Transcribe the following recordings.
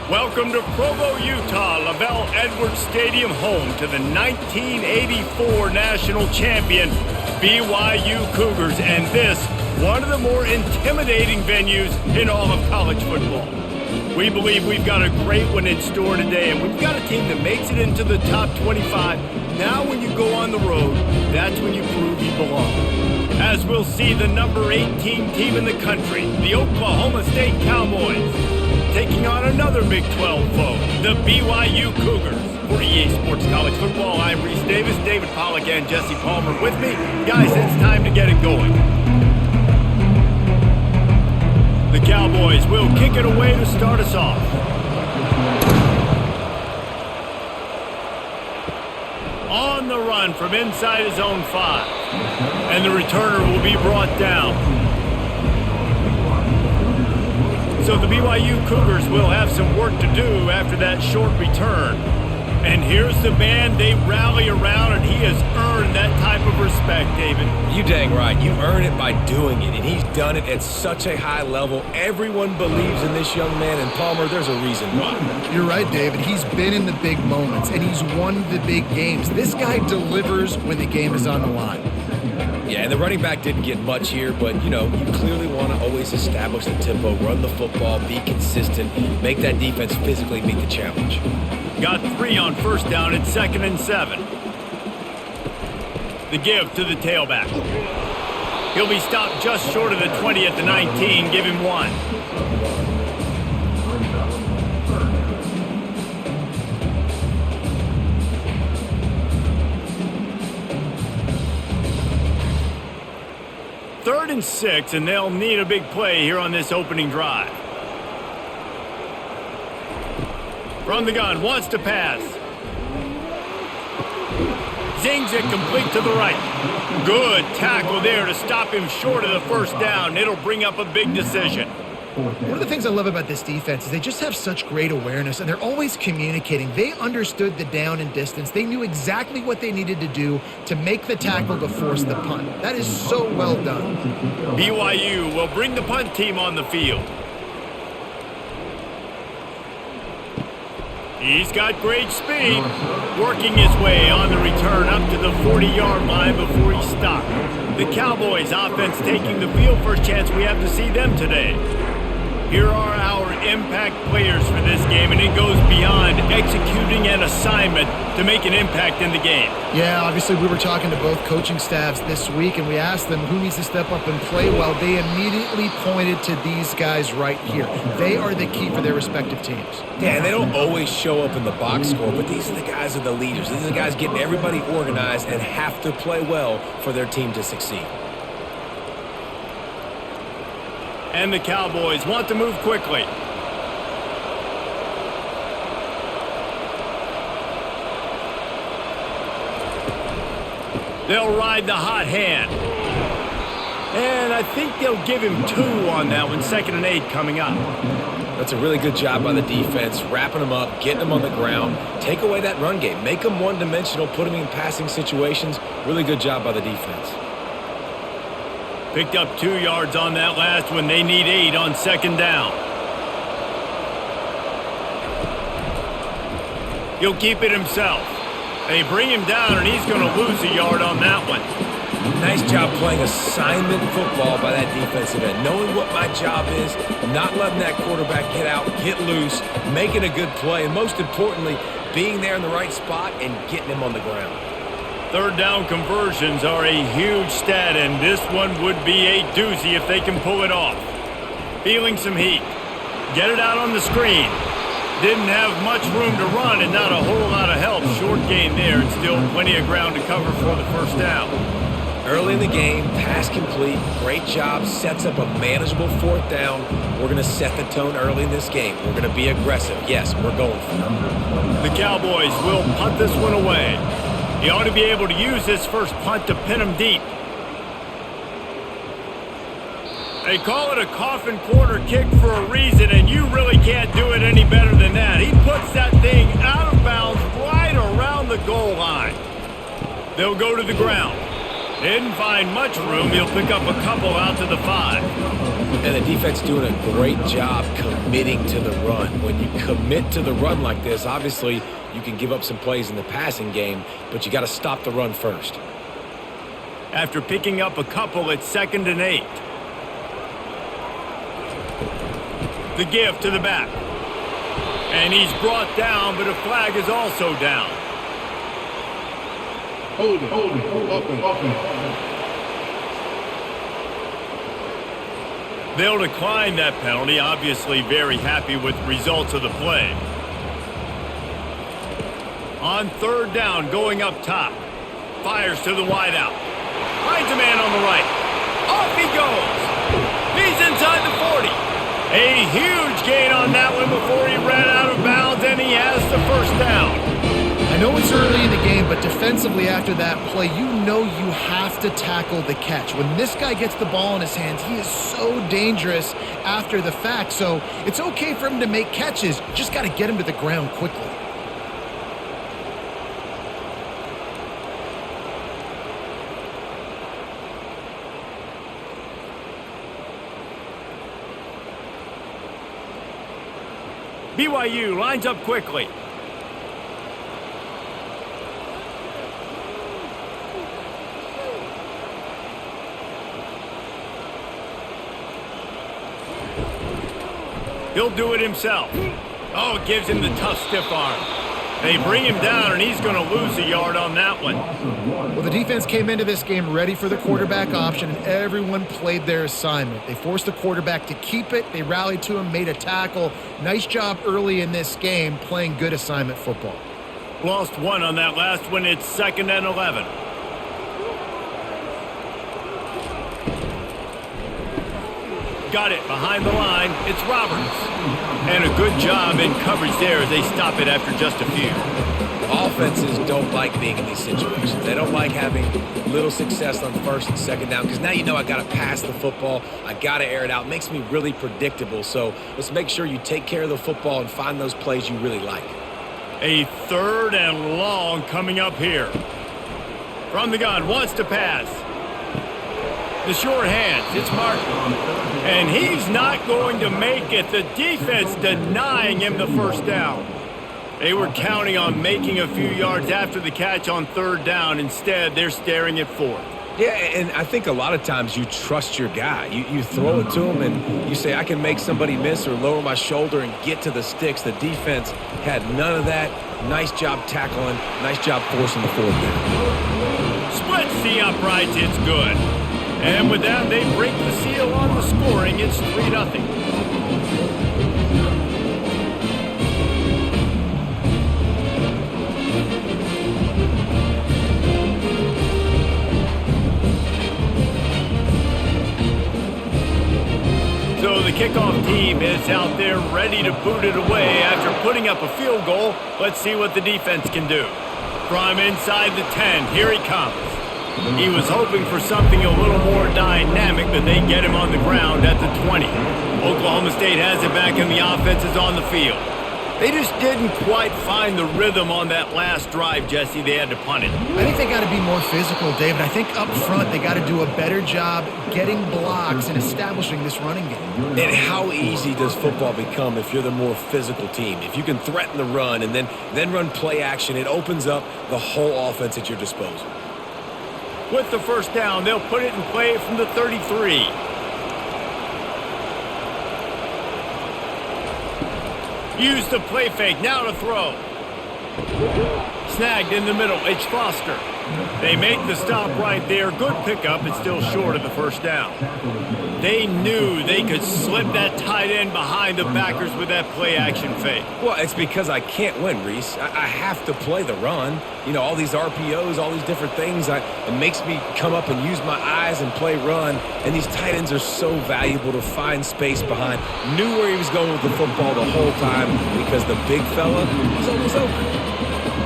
Welcome to Provo, Utah, Lavelle Edwards Stadium, home to the 1984 national champion BYU Cougars, and this, one of the more intimidating venues in all of college football. We believe we've got a great one in store today, and we've got a team that makes it into the top 25. Now when you go on the road, that's when you prove you belong. As we'll see the number 18 team in the country, the Oklahoma State Cowboys, taking on another Big 12 foe, the BYU Cougars. For EA Sports College Football, I'm Reese Davis, David Pollack, and Jesse Palmer with me. Guys, it's time to get it going. The Cowboys will kick it away to start us off. On the run from inside his own 5. And the returner will be brought down. So the BYU Cougars will have some work to do after that short return. And here's the man they rally around, and he has earned that type of respect, David. You dang right. You earn it by doing it, and he's done it at such a high level. Everyone believes in this young man, and Palmer, there's a reason why. You're right, David. He's been in the big moments, and he's won the big games. This guy delivers when the game is on the line. Yeah, and the running back didn't get much here, but, you know, you clearly want to always establish the tempo, run the football, be consistent, make that defense physically meet the challenge. Got 3 on first down at 2nd and 7. The give to the tailback. He'll be stopped just short of the 20 at the 19. Give him 1. Third and 6, and they'll need a big play here on this opening drive. From the gun, wants to pass. Zings it complete to the right. Good tackle there to stop him short of the first down. It'll bring up a big decision. One of the things I love about this defense is they just have such great awareness, and they're always communicating. They understood the down and distance. They knew exactly what they needed to do to make the tackle to force the punt. That is so well done. BYU will bring the punt team on the field. He's got great speed, working his way on the return up to the 40-yard line before he's stopped. The Cowboys offense taking the field. First chance we have to see them today. Here are our impact players for this game, and it goes beyond executing an assignment to make an impact in the game. Yeah, obviously we were talking to both coaching staffs this week, and we asked them who needs to step up and play well. They immediately pointed to these guys right here. They are the key for their respective teams. Yeah, and they don't always show up in the box score, but these are the guys who are the leaders. These are the guys getting everybody organized and have to play well for their team to succeed. And the Cowboys want to move quickly. They'll ride the hot hand. And I think they'll give him 2 on that one. 2nd and 8 coming up. That's a really good job by the defense, wrapping them up, getting them on the ground. Take away that run game. Make them one-dimensional, put them in passing situations. Really good job by the defense. Picked up 2 yards on that last one. They need 8 on 2nd down. He'll keep it himself. They bring him down, and he's going to lose a yard on that one. Nice job playing assignment football by that defensive end. Knowing what my job is, not letting that quarterback get out, get loose, making a good play, and most importantly, being there in the right spot and getting him on the ground. 3rd down conversions are a huge stat, and this one would be a doozy if they can pull it off. Feeling some heat. Get it out on the screen. Didn't have much room to run and not a whole lot of help. Short gain there, and still plenty of ground to cover for the first down. Early in the game, pass complete, great job, sets up a manageable 4th down. We're going to set the tone early in this game. We're going to be aggressive. Yes, we're going for it. The Cowboys will punt this one away. He ought to be able to use this first punt to pin him deep. They call it a coffin corner kick for a reason, and you really can't do it any better than that. He puts that thing out of bounds right around the goal line. They'll go to the ground. Didn't find much room. He'll pick up a couple out to the 5. And the defense doing a great job committing to the run. When you commit to the run like this, obviously you can give up some plays in the passing game, but you got to stop the run first. After picking up a couple, it's 2nd and 8. The give to the back. And he's brought down, but a flag is also down. Hold it, open. They'll decline that penalty, obviously very happy with the results of the play. On 3rd down, going up top. Fires to the wideout. Finds a man on the right. Off he goes. He's inside the 40. A huge gain on that one before he ran out of bounds, and he has the 1st down. I know it's early in the game, but defensively after that play, you know you have to tackle the catch. When this guy gets the ball in his hands, he is so dangerous after the fact. So it's okay for him to make catches. Just got to get him to the ground quickly. BYU lines up quickly. He'll do it himself. Oh, it gives him the tough stiff arm. They bring him down, and he's going to lose a yard on that one. Well, the defense came into this game ready for the quarterback option, and everyone played their assignment. They forced the quarterback to keep it. They rallied to him, made a tackle. Nice job early in this game playing good assignment football. Lost one on that last one. It's 2nd and 11. Got it behind the line. It's Roberts. And a good job in coverage there as they stop it after just a few. Offenses don't like being in these situations. They don't like having little success on 1st and 2nd down because now you know I got to pass the football. I got to air it out. It makes me really predictable. So let's make sure you take care of the football and find those plays you really like. A 3rd and long coming up here. From the gun, wants to pass. The short hands, it's Martin. And he's not going to make it. The defense denying him the 1st down. They were counting on making a few yards after the catch on 3rd down. Instead, they're staring at 4th. Yeah, and I think a lot of times you trust your guy. You throw it to him and you say, I can make somebody miss or lower my shoulder and get to the sticks. The defense had none of that. Nice job tackling. Nice job forcing the 4th down. Splits the uprights. It's good. And with that, they break the seal on the scoring. It's 3-0. So the kickoff team is out there ready to boot it away after putting up a field goal. Let's see what the defense can do. From inside the 10, here he comes. He was hoping for something a little more dynamic, but they get him on the ground at the 20. Oklahoma State has it back, and the offense is on the field. They just didn't quite find the rhythm on that last drive, Jesse. They had to punt it. I think they got to be more physical, David. I think up front they got to do a better job getting blocks and establishing this running game. And how easy does football become if you're the more physical team? If you can threaten the run and then run play action, it opens up the whole offense at your disposal. With the 1st down, they'll put it in play from the 33. Use the play fake, now to throw. Snagged in the middle, it's Foster. They make the stop right there. Good pickup, it's still short of the 1st down. They knew they could slip that tight end behind the backers with that play action fake. Well, it's because I can't win, Reese. I have to play the run. You know, all these RPOs, all these different things, it makes me come up and use my eyes and play run. And these tight ends are so valuable to find space behind. Knew where he was going with the football the whole time because the big fella was always open.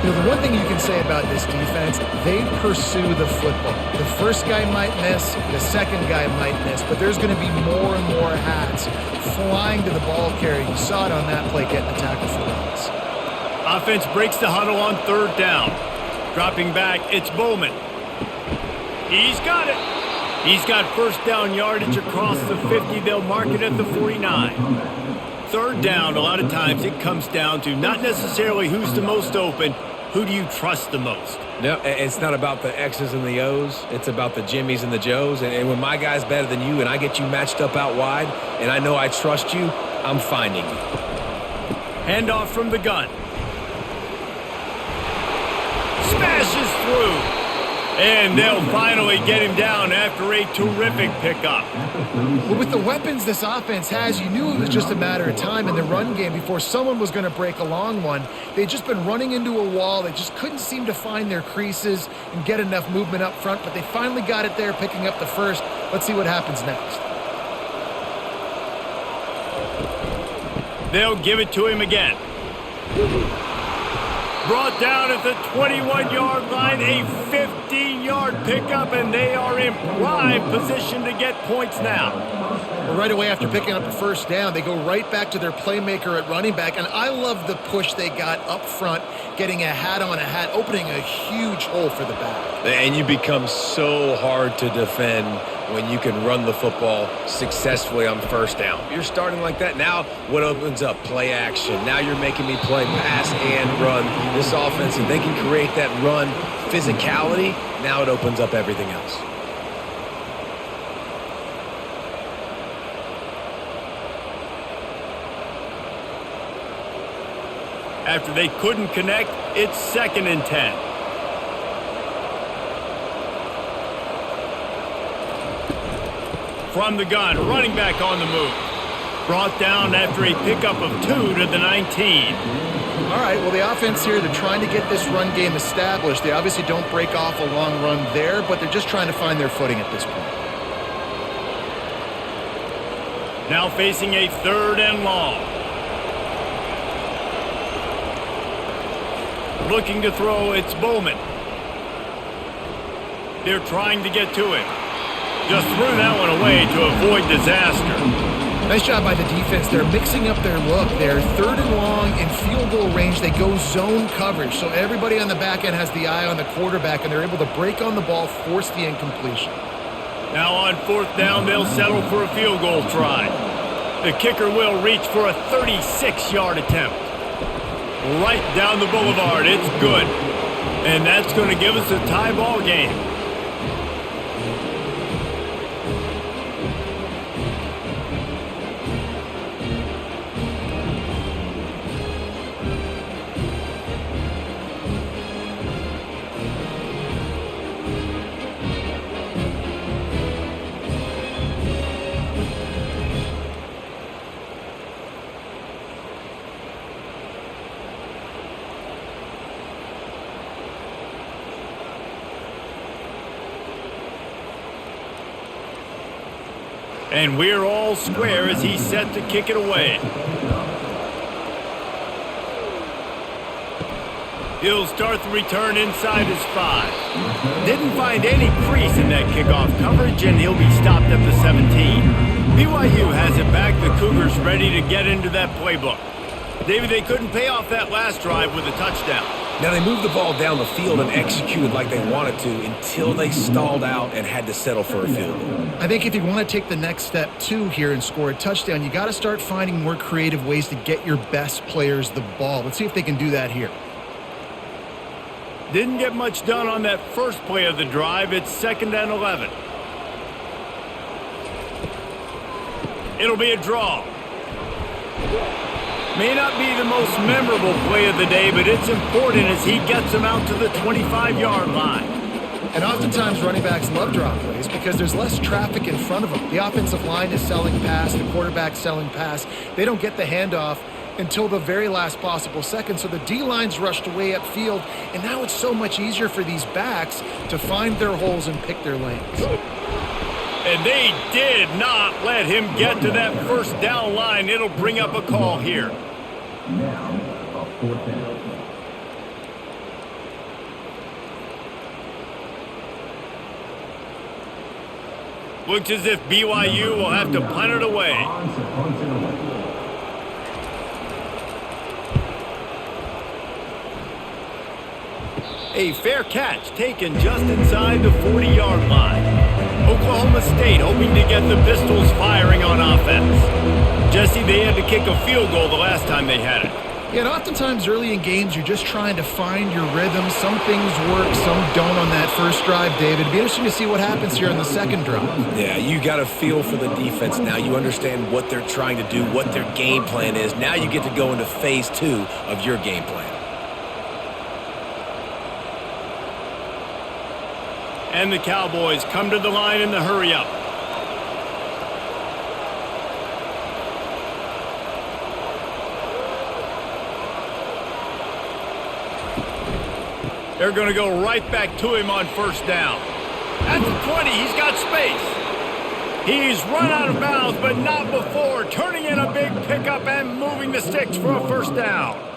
You know, the one thing you can say about this defense, they pursue the football. The first guy might miss, the second guy might miss, but there's going to be more and more hats flying to the ball carrier. You saw it on that play getting the tackle for loss. Offense breaks the huddle on 3rd down. Dropping back, it's Bowman. He's got it. He's got first down yardage across the 50. They'll mark it at the 49. Third down, a lot of times it comes down to not necessarily who's the most open, who do you trust the most? No, it's not about the X's and the O's. It's about the Jimmies and the Joes. And when my guy's better than you and I get you matched up out wide and I know I trust you, I'm finding you. Handoff from the gun. Smashes through. And they'll finally get him down after a terrific pickup. But with the weapons this offense has, you knew it was just a matter of time in the run game before someone was going to break a long one. They'd just been running into a wall. They just couldn't seem to find their creases and get enough movement up front, but they finally got it there, picking up the first. Let's see what happens next. They'll give it to him again. Brought down at the 21-yard line, a 15-yard pickup, and they are in prime position to get points now. Well, right away after picking up the first down, they go right back to their playmaker at running back, and I love the push they got up front, getting a hat on a hat, opening a huge hole for the back. And you become so hard to defend when you can run the football successfully on first down. You're starting like that. Now what opens up? Play action. Now you're making me play pass and run. This offense, if they can create that run physicality, now it opens up everything else. After they couldn't connect, it's 2nd and 10. From the gun, running back on the move. Brought down after a pickup of 2 to the 19. All right, well, the offense here, they're trying to get this run game established. They obviously don't break off a long run there, but they're just trying to find their footing at this point. Now facing a 3rd and long. Looking to throw, it's Bowman. They're trying to get to it. Just threw that one away to avoid disaster. Nice job by the defense. They're mixing up their look. They're 3rd and long in field goal range. They go zone coverage, so everybody on the back end has the eye on the quarterback, and they're able to break on the ball, force the incompletion. Now on 4th down, they'll settle for a field goal try. The kicker will reach for a 36-yard attempt. Right down the boulevard. It's good. And that's going to give us a tie ball game. And we're all square as he's set to kick it away. He'll start the return inside his 5. Didn't find any crease in that kickoff coverage, and he'll be stopped at the 17. BYU has it back. The Cougars ready to get into that playbook. David, they couldn't pay off that last drive with a touchdown. Now they moved the ball down the field and executed like they wanted to until they stalled out and had to settle for a field goal. I think if you want to take the next step too here and score a touchdown, you got to start finding more creative ways to get your best players the ball. Let's see if they can do that here. Didn't get much done on that first play of the drive. It's 2nd and 11. It'll be a draw. May not be the most memorable play of the day, but it's important as he gets them out to the 25-yard line. And oftentimes running backs love draw plays because there's less traffic in front of them. The offensive line is selling pass, the quarterback's selling pass. They don't get the handoff until the very last possible second, so the D-line's rushed away upfield, and now it's so much easier for these backs to find their holes and pick their lanes. And they did not let him get to that first down line. It'll bring up a call here. Now, a 4th down. Looks as if BYU will have to punt it away. A fair catch taken just inside the 40-yard line. Oklahoma State hoping to get the Pistols firing on offense. Jesse, they had to kick a field goal the last time they had it. Yeah, and oftentimes early in games, you're just trying to find your rhythm. Some things work, some don't on that first drive, David. It'd be interesting to see what happens here on the second drive. Yeah, you got a feel for the defense now. You understand what they're trying to do, what their game plan is. Now you get to go into phase 2 of your game plan. And the Cowboys come to the line in the hurry-up. They're going to go right back to him on first down. At the 20, he's got space. He's run out of bounds, but not before turning in a big pickup and moving the sticks for a first down.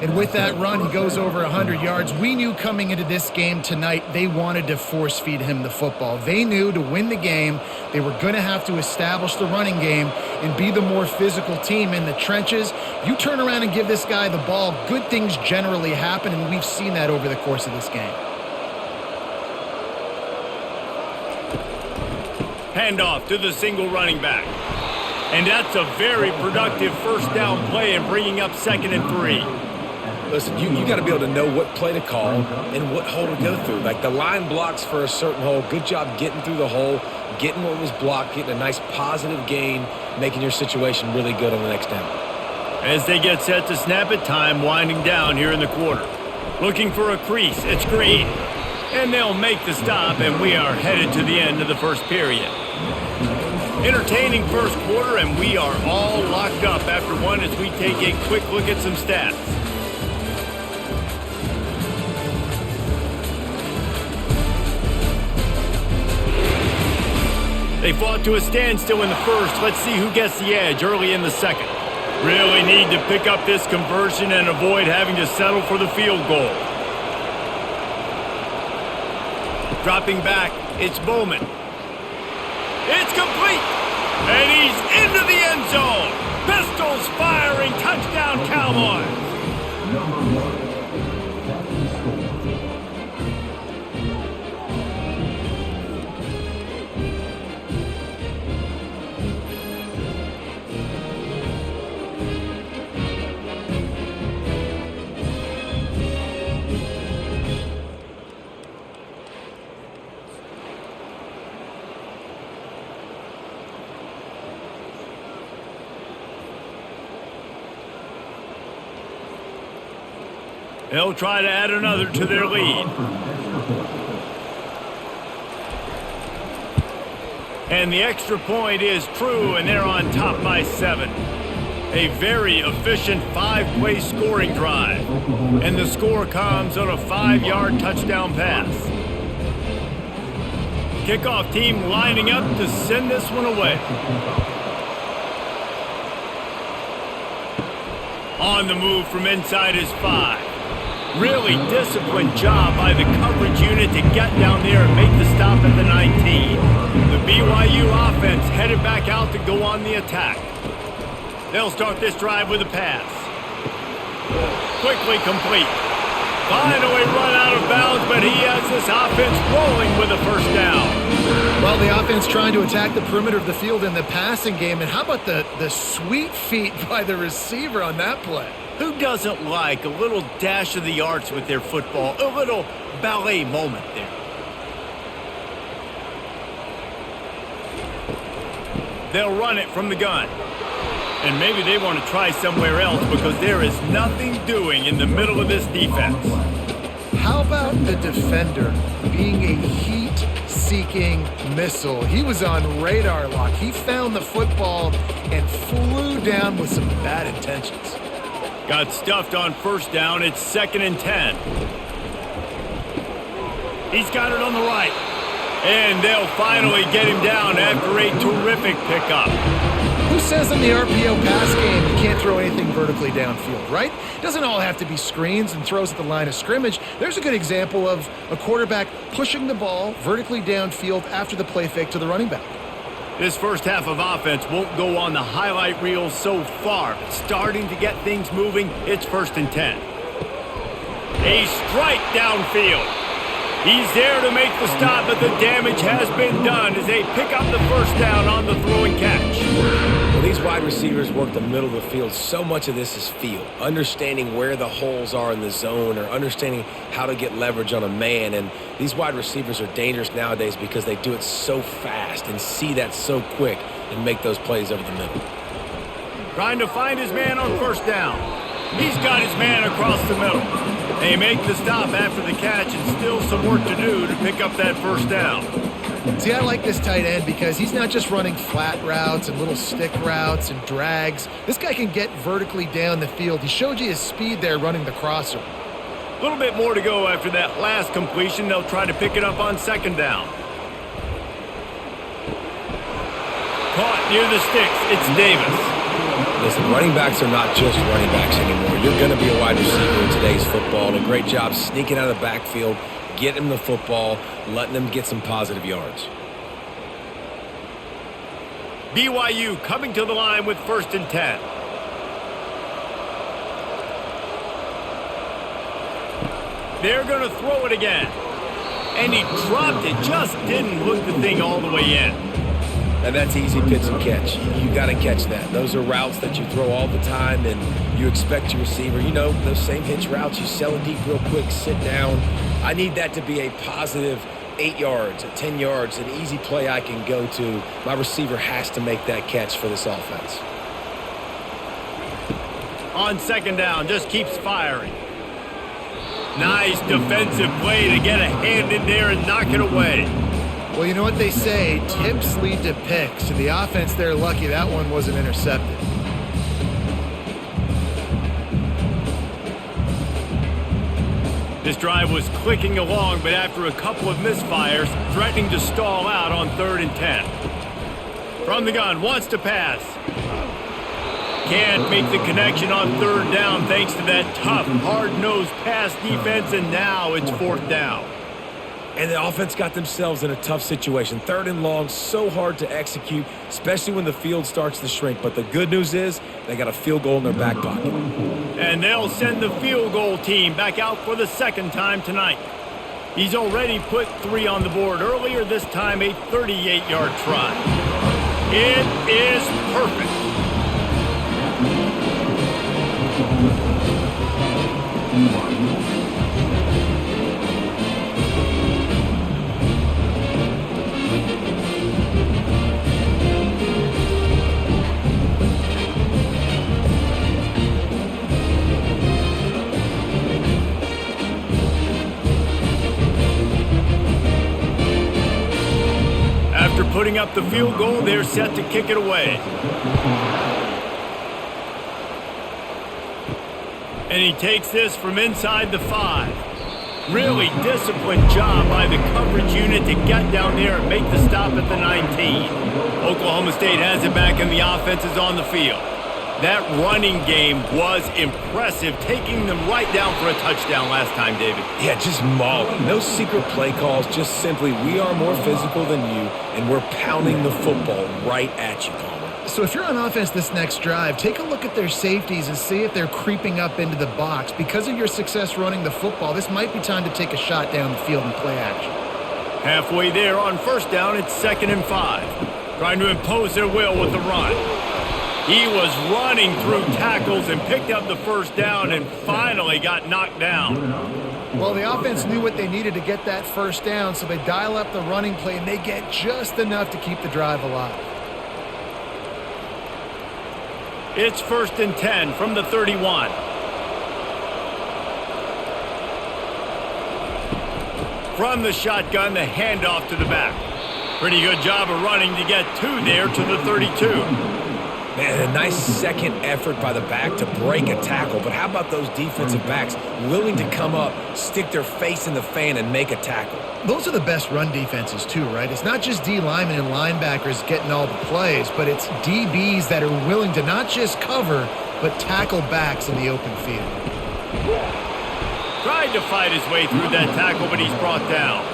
And with that run, he goes over 100 yards. We knew coming into this game tonight, they wanted to force feed him the football. They knew to win the game, they were going to have to establish the running game and be the more physical team in the trenches. You turn around and give this guy the ball, good things generally happen, and we've seen that over the course of this game. Handoff to the single running back. And that's a very productive first down play and bringing up 2nd and 3. Listen, you got to be able to know what play to call and what hole to go through. Like the line blocks for a certain hole. Good job getting through the hole, getting what was blocked, getting a nice positive gain, making your situation really good on the next down. As they get set to snap it, time winding down here in the quarter. Looking for a crease. It's Green. And they'll make the stop, and we are headed to the end of the first period. Entertaining first quarter, and we are all locked up after one as we take a quick look at some stats. They fought to a standstill in the first. Let's see who gets the edge early in the second. Really need to pick up this conversion and avoid having to settle for the field goal. Dropping back, it's Bowman. It's complete! And he's into the end zone! Pistols firing, touchdown Cowboys! Number 1, that's the score. They'll try to add another to their lead. And the extra point is true, and they're on top by 7. A very efficient 5-play scoring drive. And the score comes on a 5-yard touchdown pass. Kickoff team lining up to send this one away. On the move from inside his 5. Really disciplined job by the coverage unit to get down there and make the stop at the 19. The BYU offense headed back out to go on the attack. They'll start this drive with a pass. Quickly complete. Finally run out of bounds, but he has this offense rolling with a first down. Well, the offense trying to attack the perimeter of the field in the passing game. And how about the sweet feet by the receiver on that play? Who doesn't like a little dash of the arts with their football? A little ballet moment there. They'll run it from the gun. And maybe they want to try somewhere else because there is nothing doing in the middle of this defense. How about the defender being a heat-seeking missile? He was on radar lock. He found the football and flew down with some bad intentions. Got stuffed on first down. It's 2nd and 10. He's got it on the right. And they'll finally get him down after a terrific pickup. Who says in the RPO pass game you can't throw anything vertically downfield, right? Doesn't all have to be screens and throws at the line of scrimmage. There's a good example of a quarterback pushing the ball vertically downfield after the play fake to the running back. This first half of offense won't go on the highlight reel so far, but starting to get things moving, it's 1st and 10. A strike downfield. He's there to make the stop, but the damage has been done as they pick up the first down on the throw and catch. Well, these wide receivers work the middle of the field. So much of this is feel, understanding where the holes are in the zone or understanding how to get leverage on a man. And these wide receivers are dangerous nowadays because they do it so fast and see that so quick and make those plays over the middle. Trying to find his man on first down. He's got his man across the middle. They make the stop after the catch and still some work to do to pick up that first down. See, I like this tight end because he's not just running flat routes and little stick routes and drags. This guy can get vertically down the field. He showed you his speed there running the crosser. A little bit more to go after that last completion. They'll try to pick it up on second down. Caught near the sticks. It's Davis. Listen, running backs are not just running backs anymore. You're going to be a wide receiver in today's football. And a great job sneaking out of the backfield, getting them the football, letting them get some positive yards. BYU coming to the line with 1st and 10. They're going to throw it again. And he dropped it, just didn't hook the thing all the way in. And that's easy pitch and catch. You got to catch that. Those are routes that you throw all the time, and you expect your receiver, you know, those same hitch routes, you sell it deep real quick, sit down. I need that to be a positive 8 yards, 10 yards, an easy play I can go to. My receiver has to make that catch for this offense. On second down, just keeps firing. Nice defensive play to get a hand in there and knock it away. Well, you know what they say, tips lead to picks. To the offense, they're lucky that one wasn't intercepted. This drive was clicking along, but after a couple of misfires, threatening to stall out on 3rd and 10. From the gun, wants to pass. Can't make the connection on 3rd down thanks to that tough, hard-nosed pass defense, and now it's 4th down. And the offense got themselves in a tough situation. 3rd and long, so hard to execute, especially when the field starts to shrink. But the good news is they got a field goal in their back pocket. And they'll send the field goal team back out for the 2nd time tonight. He's already put 3 on the board earlier, this time a 38-yard try. It is perfect. After putting up the field goal, they're set to kick it away. And he takes this from inside the 5. Really disciplined job by the coverage unit to get down there and make the stop at the 19. Oklahoma State has it back and the offense is on the field. That running game was impressive, taking them right down for a touchdown last time, David. Yeah, just mauling. No secret play calls, just simply we are more physical than you, and we're pounding the football right at you, Palmer. So if you're on offense this next drive, take a look at their safeties and see if they're creeping up into the box. Because of your success running the football, this might be time to take a shot down the field and play action. Halfway there on 1st down, it's 2nd and 5. Trying to impose their will with the run. He was running through tackles and picked up the 1st down and finally got knocked down. Well, the offense knew what they needed to get that 1st down, so they dial up the running play, and they get just enough to keep the drive alive. It's 1st and 10 from the 31. From the shotgun, the handoff to the back. Pretty good job of running to get 2 there to the 32. Man, a nice second effort by the back to break a tackle. But how about those defensive backs willing to come up, stick their face in the fan, and make a tackle? Those are the best run defenses too, right? It's not just D linemen and linebackers getting all the plays, but it's DBs that are willing to not just cover, but tackle backs in the open field. Tried to fight his way through that tackle, but he's brought down.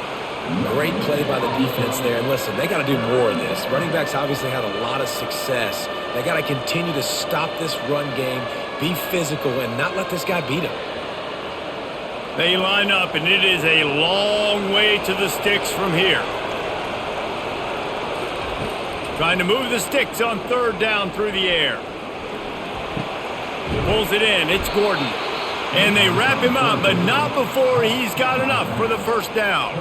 Great play by the defense there. And listen, they got to do more of this. Running backs obviously had a lot of success. They got to continue to stop this run game, be physical, and not let this guy beat him. They line up, and it is a long way to the sticks from here. Trying to move the sticks on third down through the air. Pulls it in. It's Gordon. And they wrap him up, but not before he's got enough for the first down.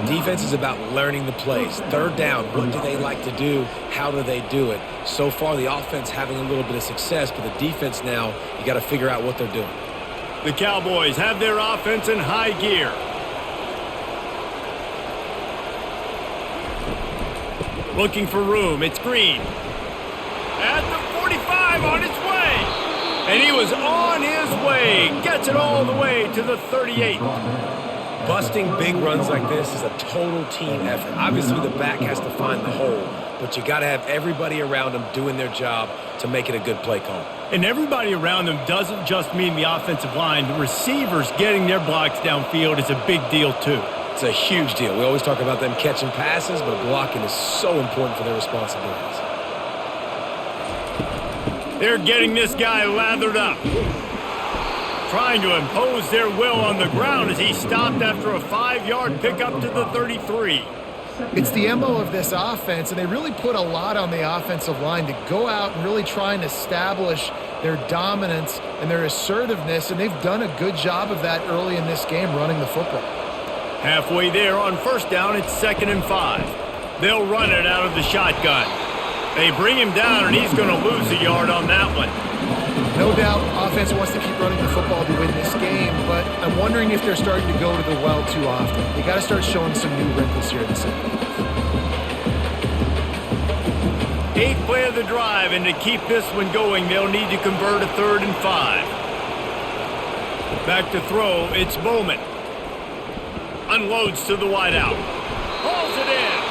Defense is about learning the plays. Third down, what do they like to do? How do they do it? So far, the offense having a little bit of success, but the defense now, you got to figure out what they're doing. The Cowboys have their offense in high gear. Looking for room. It's Green. At the 45 on its way. And he was on his way. Gets it all the way to the 38. Busting big runs like this is a total team effort. Obviously, the back has to find the hole, but you got to have everybody around them doing their job to make it a good play call. And everybody around them doesn't just mean the offensive line. The receivers getting their blocks downfield is a big deal, too. It's a huge deal. We always talk about them catching passes, but blocking is so important for their responsibilities. They're getting this guy lathered up. Trying to impose their will on the ground as he stopped after a 5-yard pickup to the 33. It's the MO of this offense, and they really put a lot on the offensive line to go out and really try and establish their dominance and their assertiveness, and they've done a good job of that early in this game running the football. Halfway there on first down, it's 2nd and 5. They'll run it out of the shotgun. They bring him down, and he's going to lose a yard on that one. No doubt offense wants to keep running the football to win this game, but I'm wondering if they're starting to go to the well too often. They got to start showing some new wrinkles here in the second half. 8th play of the drive, and to keep this one going, they'll need to convert a 3rd and 5. Back to throw, it's Bowman. Unloads to the wideout. Hauls it in.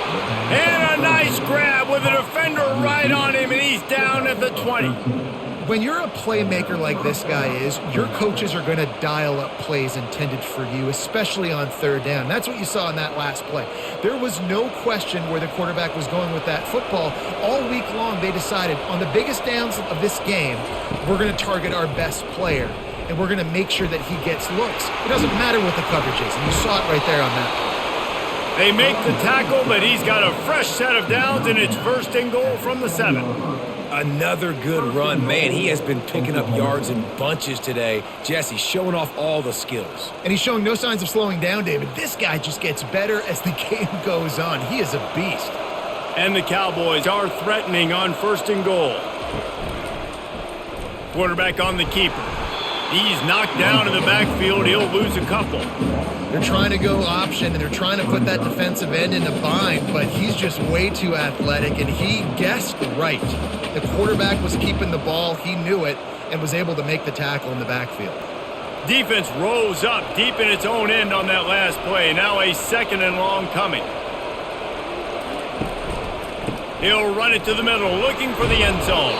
And a nice grab with a defender right on him, and he's down at the 20. When you're a playmaker like this guy is, your coaches are going to dial up plays intended for you, especially on third down. That's what you saw in that last play. There was no question where the quarterback was going with that football. All week long, they decided on the biggest downs of this game, we're going to target our best player, and we're going to make sure that he gets looks. It doesn't matter what the coverage is, and you saw it right there on that play. They make the tackle, but he's got a fresh set of downs, and it's 1st and goal from the 7. Another good run. Man, he has been picking up yards in bunches today. Jesse showing off all the skills. And he's showing no signs of slowing down, David. This guy just gets better as the game goes on. He is a beast. And the Cowboys are threatening on 1st and goal. Quarterback on the keeper. He's knocked down in the backfield. He'll lose a couple. They're trying to go option, and they're trying to put that defensive end in a bind, but he's just way too athletic, and he guessed right. The quarterback was keeping the ball. He knew it and was able to make the tackle in the backfield. Defense rose up deep in its own end on that last play. Now a 2nd and long coming. He'll run it to the middle, looking for the end zone.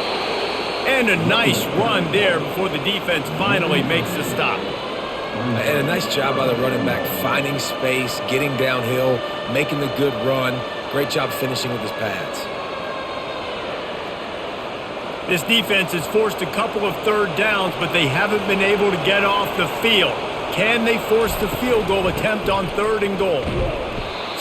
And a nice run there before the defense finally makes the stop. And a nice job by the running back, finding space, getting downhill, making the good run. Great job finishing with his pads. This defense has forced a couple of third downs, but they haven't been able to get off the field. Can they force the field goal attempt on 3rd and goal?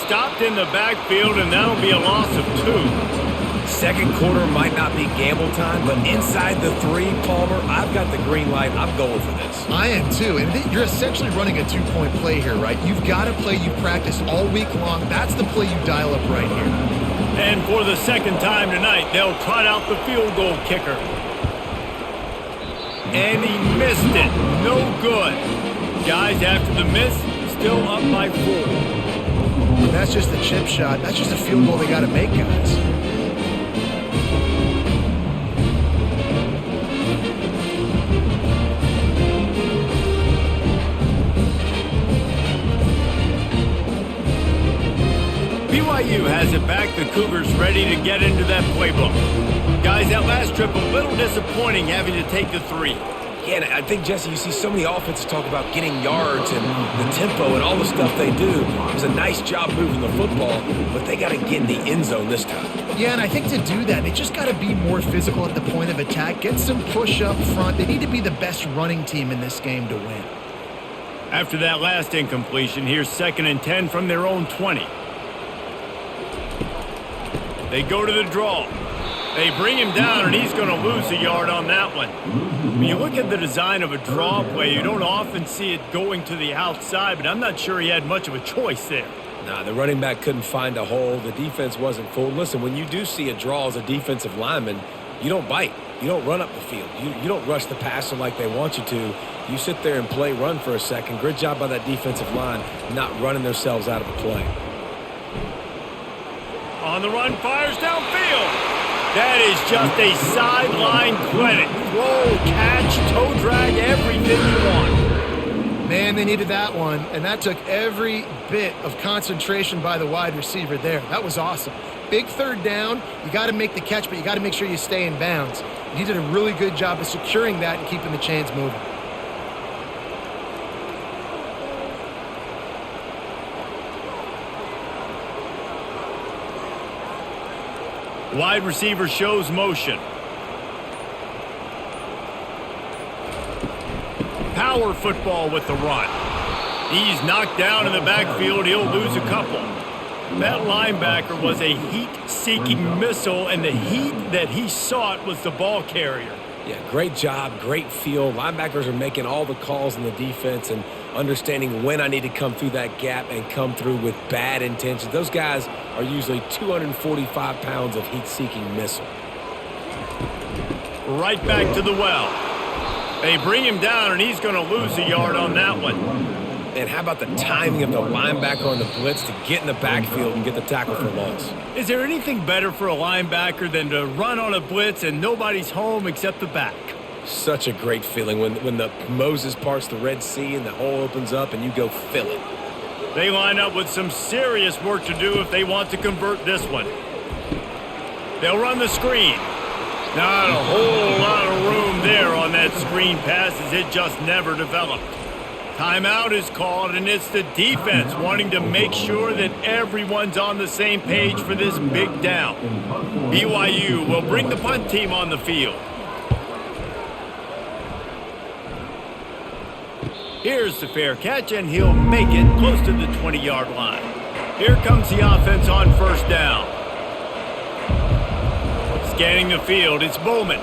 Stopped in the backfield, and that'll be a loss of 2. Second quarter might not be gamble time, but inside the 3, Palmer, I've got the green light. I'm going for this. I am too, and you're essentially running a 2-point play here, right? You've got a play you practiced all week long. That's the play you dial up right here. And for the 2nd time tonight, they'll trot out the field goal kicker. And he missed it. No good. Guys, after the miss, still up by 4. That's just a chip shot. That's just a field goal they got to make, guys. BYU has it back. The Cougars ready to get into that playbook. Guys, that last trip a little disappointing having to take the 3. Yeah, and I think, Jesse, you see so many offenses talk about getting yards and the tempo and all the stuff they do. It was a nice job moving the football, but they got to get in the end zone this time. Yeah, and I think to do that, they just got to be more physical at the point of attack, get some push up front. They need to be the best running team in this game to win. After that last incompletion, here's 2nd and 10 from their own 20. They go to the draw. They bring him down, and he's going to lose a yard on that one. When you look at the design of a draw play, you don't often see it going to the outside, but I'm not sure he had much of a choice there. Nah, the running back couldn't find a hole. The defense wasn't full. Listen, when you do see a draw as a defensive lineman, you don't bite. You don't run up the field. You don't rush the passer like they want you to. You sit there and play run for a second. Great job by that defensive line not running themselves out of the play. On the run, fires downfield. That is just a sideline clinic. Throw, catch, toe drag, everything you want. Man, they needed that one, and that took every bit of concentration by the wide receiver there. That was awesome. Big 3rd down. You got to make the catch, but you got to make sure you stay in bounds. He did a really good job of securing that and keeping the chains moving. Wide receiver shows motion. Power football with the run. He's knocked down in the backfield. He'll lose a couple. That linebacker was a heat-seeking missile, and the heat that he sought was the ball carrier. Yeah, great job, great feel. Linebackers are making all the calls in the defense and understanding when I need to come through that gap and come through with bad intentions. Those guys are usually 245 pounds of heat-seeking missile. Right back to the well. They bring him down, and he's going to lose a yard on that one. And how about the timing of the linebacker on the blitz to get in the backfield and get the tackle for loss? Is there anything better for a linebacker than to run on a blitz and nobody's home except the back? Such a great feeling when the Moses parts the Red Sea and the hole opens up and you go fill it. They line up with some serious work to do if they want to convert this one. They'll run the screen. Not a whole lot of room there on that screen pass as it just never developed. Timeout is called, and it's the defense wanting to make sure that everyone's on the same page for this big down. BYU will bring the punt team on the field. Here's the fair catch, and he'll make it close to the 20-yard line. Here comes the offense on 1st down. Scanning the field, it's Bowman.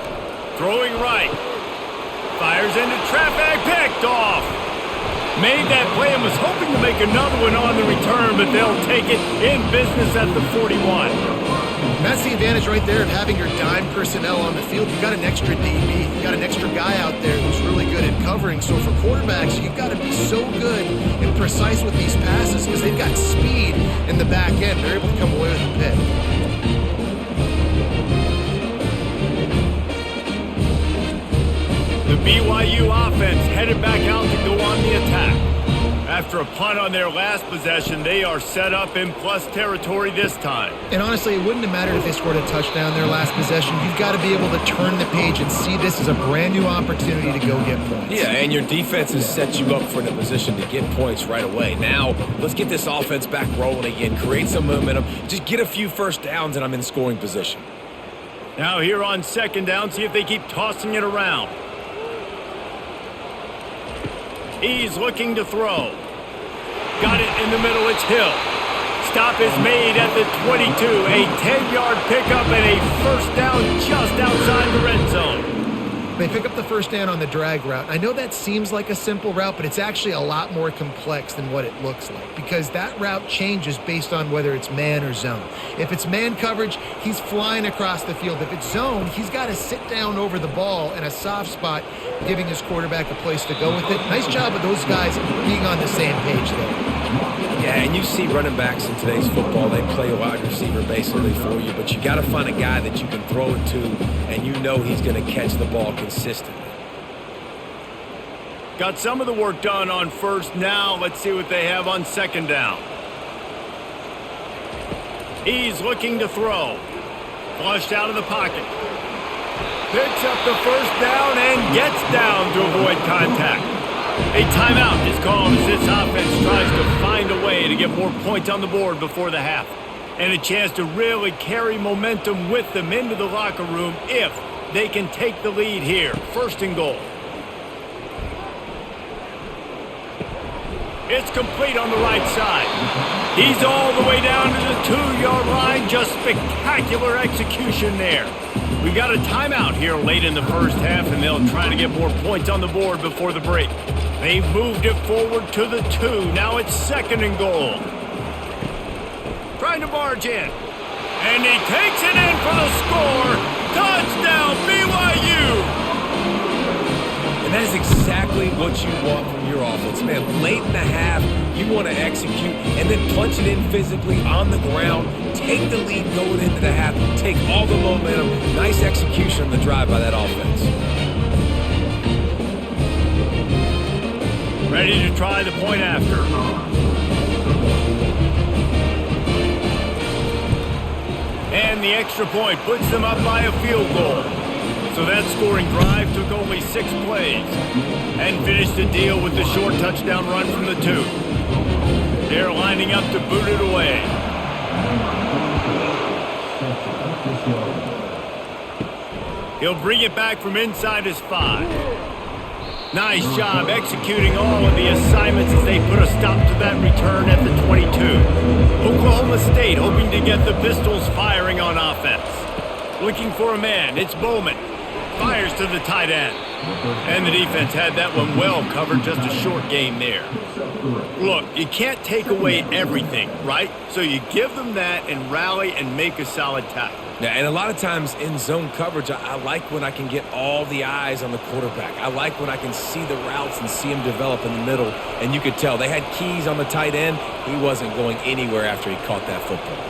Throwing right. Fires into traffic, picked off. Made that play and was hoping to make another one on the return, but they'll take it in business at the 41. And that's the advantage right there of having your dime personnel on the field. You've got an extra DB. You've got an extra guy out there who's really good at covering. So for quarterbacks, you've got to be so good and precise with these passes because they've got speed in the back end. They're able to come away with a pick. The BYU offense headed back out to go on the attack. After a punt on their last possession, they are set up in plus territory this time. And honestly, it wouldn't have mattered if they scored a touchdown their last possession. You've got to be able to turn the page and see this as a brand new opportunity to go get points. Yeah, and your defense has set you up for the position to get points right away. Now, let's get this offense back rolling again, create some momentum, just get a few first downs, and I'm in scoring position. Now here on 2nd down, see if they keep tossing it around. He's looking to throw. Got it in the middle, it's Hill. Stop is made at the 22. A 10-yard pickup and a 1st down just outside the red zone. They pick up the 1st down on the drag route. I know that seems like a simple route, but it's actually a lot more complex than what it looks like because that route changes based on whether it's man or zone. If it's man coverage, he's flying across the field. If it's zone, he's got to sit down over the ball in a soft spot, giving his quarterback a place to go with it. Nice job of those guys being on the same page there. Yeah, and you see running backs in today's football, they play a wide receiver basically for you, but you got to find a guy that you can throw it to, and you know he's going to catch the ball consistently. Got some of the work done on 1st. Now let's see what they have on 2nd down. He's looking to throw. Flushed out of the pocket. Picks up the 1st down and gets down to avoid contact. A timeout is called as this offense tries to find a way to get more points on the board before the half. And a chance to really carry momentum with them into the locker room if they can take the lead here. 1st and goal. It's complete on the right side. He's all the way down to the 2-yard line. Just spectacular execution there. We got a timeout here late in the first half, and they'll try to get more points on the board before the break. They've moved it forward to the 2. Now it's 2nd and goal. Trying to barge in. And he takes it in for the score. Touchdown, BYU! And that is exactly what you want from your offense, man. Late in the half, you want to execute and then punch it in physically on the ground. Take the lead going into the half. Take all the momentum. Nice execution on the drive by that offense. Ready to try the point after. And the extra point puts them up by a field goal. So that scoring drive took only 6 plays and finished the deal with the short touchdown run from the 2. They're lining up to boot it away. He'll bring it back from inside his 5. Nice job executing all of the assignments as they put a stop to that return at the 22. Oklahoma State hoping to get the Pistols firing on offense. Looking for a man, it's Bowman. Fires to the tight end. And the defense had that one well covered, just a short game there. Look, you can't take away everything, right? So you give them that and rally and make a solid tackle. Yeah, and a lot of times in zone coverage, I like when I can get all the eyes on the quarterback. I like when I can see the routes and see him develop in the middle. And you could tell they had keys on the tight end. He wasn't going anywhere after he caught that football.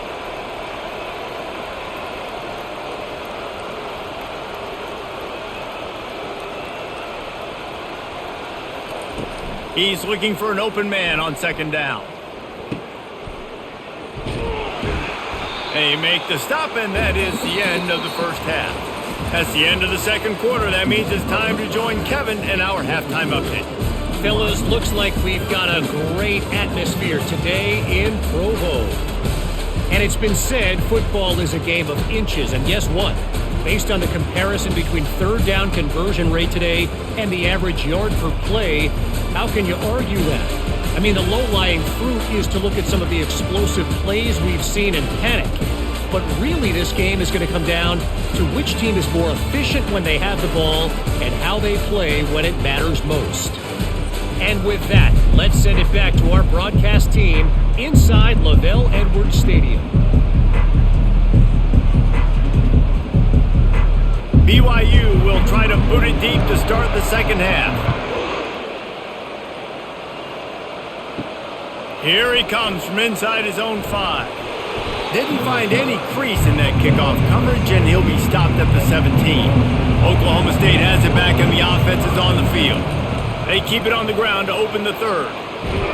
He's looking for an open man on 2nd down. They make the stop, and that is the end of the first half. That's the end of the 2nd quarter. That means it's time to join Kevin in our halftime update. Fellas, looks like we've got a great atmosphere today in Provo. And it's been said football is a game of inches, and guess what? Based on the comparison between 3rd down conversion rate today and the average yard per play, how can you argue that? I mean, the low-lying fruit is to look at some of the explosive plays we've seen and panic. But really, this game is going to come down to which team is more efficient when they have the ball and how they play when it matters most. And with that, let's send it back to our broadcast team inside Lavelle Edwards Stadium. BYU will try to boot it deep to start the 2nd half. Here he comes from inside his own 5. Didn't find any crease in that kickoff coverage, and he'll be stopped at the 17. Oklahoma State has it back, and the offense is on the field. They keep it on the ground to open the 3rd.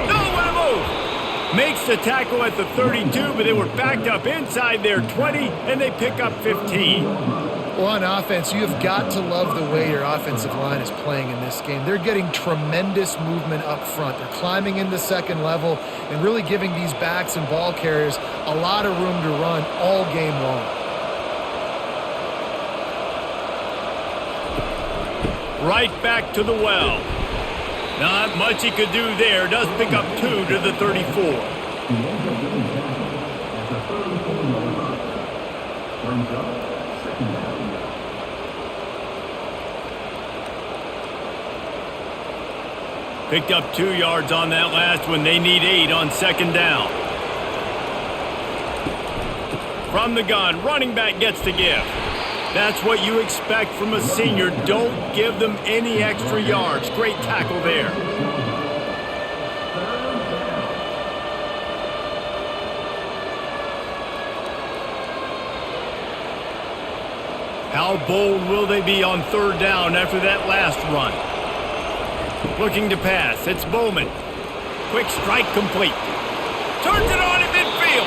No, what a move! Makes the tackle at the 32, but they were backed up inside their 20, and they pick up 15. Well, on offense, you've got to love the way your offensive line is playing in this game. They're getting tremendous movement up front. They're climbing into 2nd level and really giving these backs and ball carriers a lot of room to run all game long. Right back to the well. Not much he could do there. Does pick up 2 to the 34. Picked up 2 yards on that last one. They need 8 on 2nd down. From the gun, running back gets the give. That's what you expect from a senior. Don't give them any extra yards. Great tackle there. How bold will they be on 3rd down after that last run? Looking to pass. It's Bowman. Quick strike complete. Turns it on in midfield.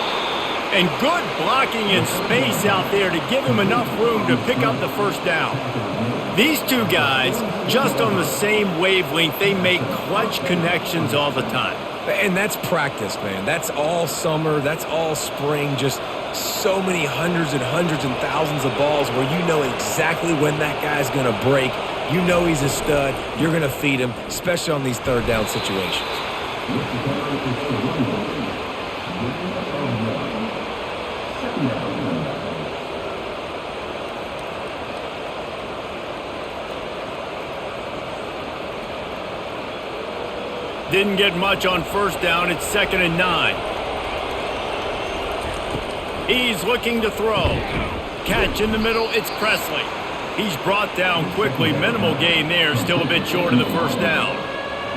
And good blocking in space out there to give him enough room to pick up the 1st down. These two guys, just on the same wavelength, they make clutch connections all the time. And that's practice, man. That's all summer. That's all spring. Just so many hundreds and thousands of balls where you know exactly when that guy's going to break. You know he's a stud. You're going to feed him, especially on these 3rd down situations. Didn't get much on first down. It's 2nd and 9. He's looking to throw. Catch in the middle. It's Presley. He's brought down quickly. Minimal gain there. Still a bit short of the first down.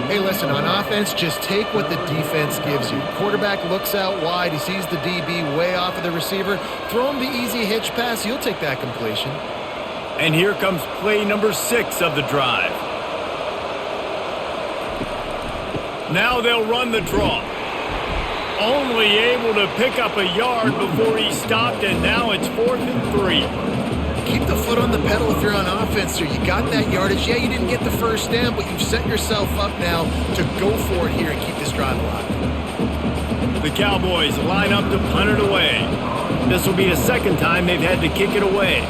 Hey, listen, on offense, just take what the defense gives you. Quarterback looks out wide. He sees the DB way off of the receiver. Throw him the easy hitch pass. You'll take that completion. And here comes play number 6 of the drive. Now they'll run the draw. Only able to pick up a yard before he stopped, and now it's 4th and 3. Keep the foot on the pedal if you're on offense here. You got that yardage. Yeah, you didn't get the first down, but you've set yourself up now to go for it here and keep this drive alive. The Cowboys line up to punt it away. This will be the second time they've had to kick it away.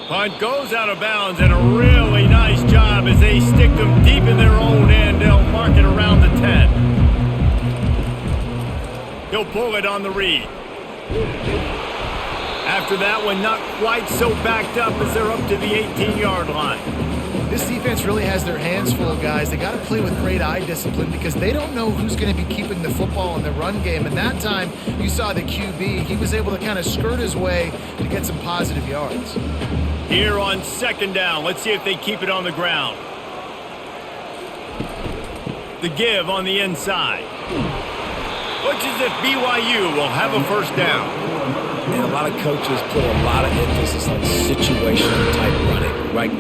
Punt goes out of bounds, and a really nice job as they stick them deep in their own end. They'll mark it around the 10. He'll pull it on the read. After that one, not quite so backed up as they're up to the 18-yard line. This defense really has their hands full, guys. They got to play with great eye discipline because they don't know who's going to be keeping the football in the run game. And that time, you saw the QB. He was able to kind of skirt his way to get some positive yards. Here on 2nd down, let's see if they keep it on the ground. The give on the inside. Looks as if BYU will have a first down. And a lot of coaches put a lot of emphasis on situational type running, right?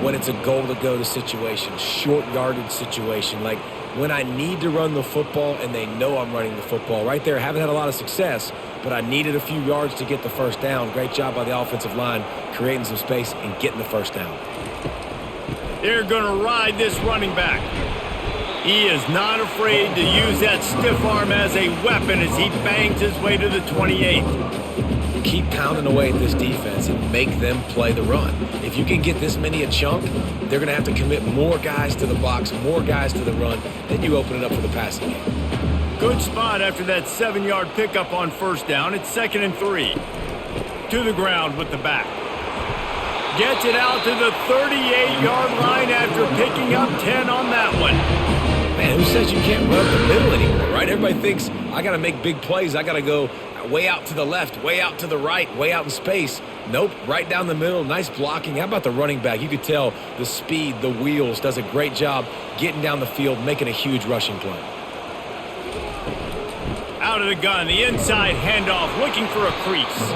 When it's a goal to go to situation, short yardage situation, like when I need to run the football and they know I'm running the football. Right there, haven't had a lot of success, but I needed a few yards to get the first down. Great job by the offensive line, creating some space and getting the first down. They're going to ride this running back. He is not afraid to use that stiff arm as a weapon as he bangs his way to the 28. Keep pounding away at this defense and make them play the run. If you can get this many a chunk, they're going to have to commit more guys to the box, more guys to the run, then you open it up for the passing game. Good spot after that 7-yard pickup on first down. It's 2nd and 3. To the ground with the back. Gets it out to the 38-yard line after picking up 10 on that one. Man, who says you can't run up the middle anymore, right? Everybody thinks I got to make big plays. I got to go way out to the left, way out to the right, way out in space. Nope, right down the middle. Nice blocking. How about the running back? You could tell the speed, the wheels, does a great job getting down the field, making a huge rushing play. Out of the gun, the inside handoff, looking for a crease.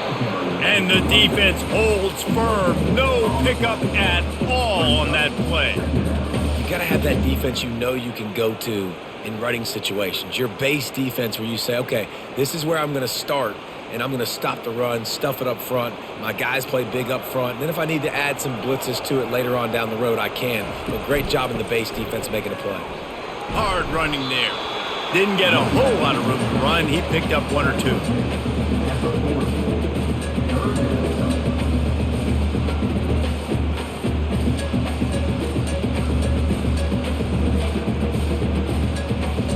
And the defense holds firm. No pickup at all on that play. You got to have that defense you know you can go to in running situations. Your base defense where you say, okay, this is where I'm going to start, and I'm going to stop the run, stuff it up front. My guys play big up front. And then if I need to add some blitzes to it later on down the road, I can. But great job in the base defense making a play. Hard running there. Didn't get a whole lot of room to run. He picked up 1 or 2.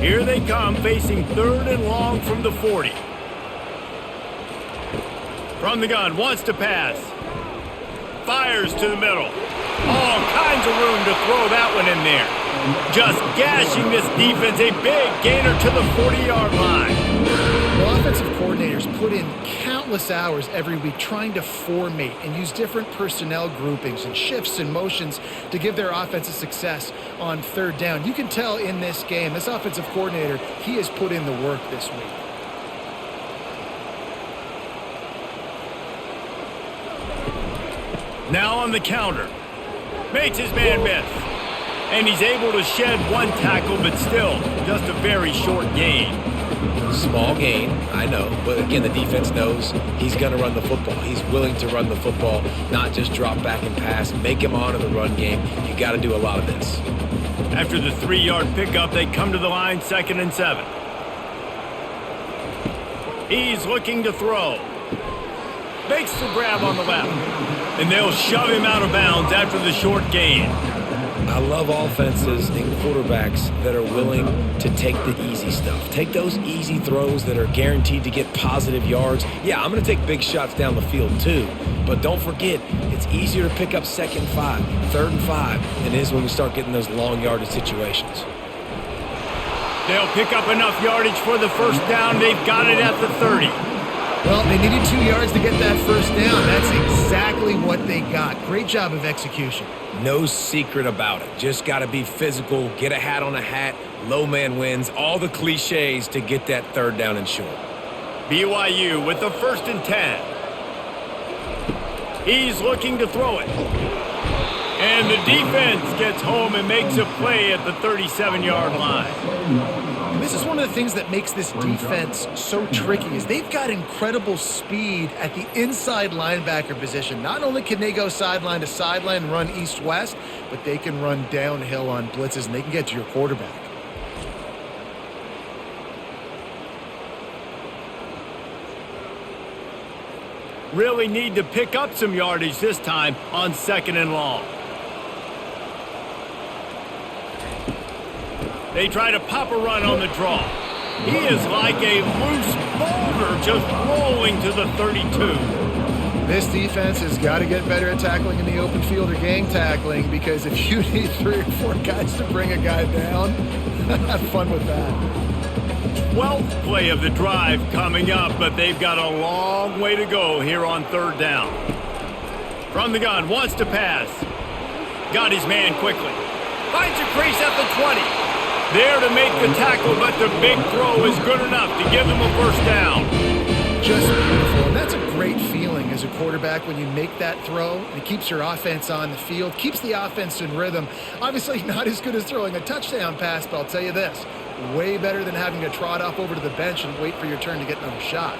Here they come, facing 3rd and long from the 40. From the gun, wants to pass. Fires to the middle. All kinds of room to throw that one in there. Just gashing this defense, a big gainer to the 40-yard line. Well, offensive coordinators put in countless hours every week trying to formate and use different personnel groupings and shifts and motions to give their offense a success on 3rd down. You can tell in this game, this offensive coordinator, he has put in the work this week. Now on the counter. Makes his man miss. And he's able to shed 1 tackle, but still just a very short gain. Small gain, I know. But again, the defense knows he's going to run the football. He's willing to run the football, not just drop back and pass. Make him honor the run game. You got to do a lot of this. After the 3-yard pickup, they come to the line, 2nd and 7. He's looking to throw. Makes the grab on the left. And they'll shove him out of bounds after the short gain. I love offenses and quarterbacks that are willing to take the easy stuff. Take those easy throws that are guaranteed to get positive yards. Yeah, I'm going to take big shots down the field too, but don't forget, it's easier to pick up 2nd and 5, 3rd and 5 than it is when we start getting those long yardage situations. They'll pick up enough yardage for the first down. They've got it at the 30. Well, they needed 2 yards to get that first down. That's exactly what they got. Great job of execution. No secret about it. Just got to be physical, get a hat on a hat, low man wins, all the cliches to get that 3rd down and short. BYU with the 1st and 10. He's looking to throw it. And the defense gets home and makes a play at the 37-yard line. And this is one of the things that makes this defense so tricky is they've got incredible speed at the inside linebacker position. Not only can they go sideline to sideline and run east-west, but they can run downhill on blitzes, and they can get to your quarterback. Really need to pick up some yardage this time on 2nd and long. They try to pop a run on the draw. He is like a loose boulder just rolling to the 32. This defense has got to get better at tackling in the open field or gang tackling, because if you need 3 or 4 guys to bring a guy down, have fun with that. 12th play of the drive coming up, but they've got a long way to go here on 3rd down. From the gun, wants to pass. Got his man quickly. Finds a crease at the 20. There to make the tackle, but the big throw is good enough to give them a first down. Just beautiful. And that's a great feeling as a quarterback when you make that throw. And it keeps your offense on the field, keeps the offense in rhythm. Obviously not as good as throwing a touchdown pass, but I'll tell you this, way better than having to trot off over to the bench and wait for your turn to get another shot.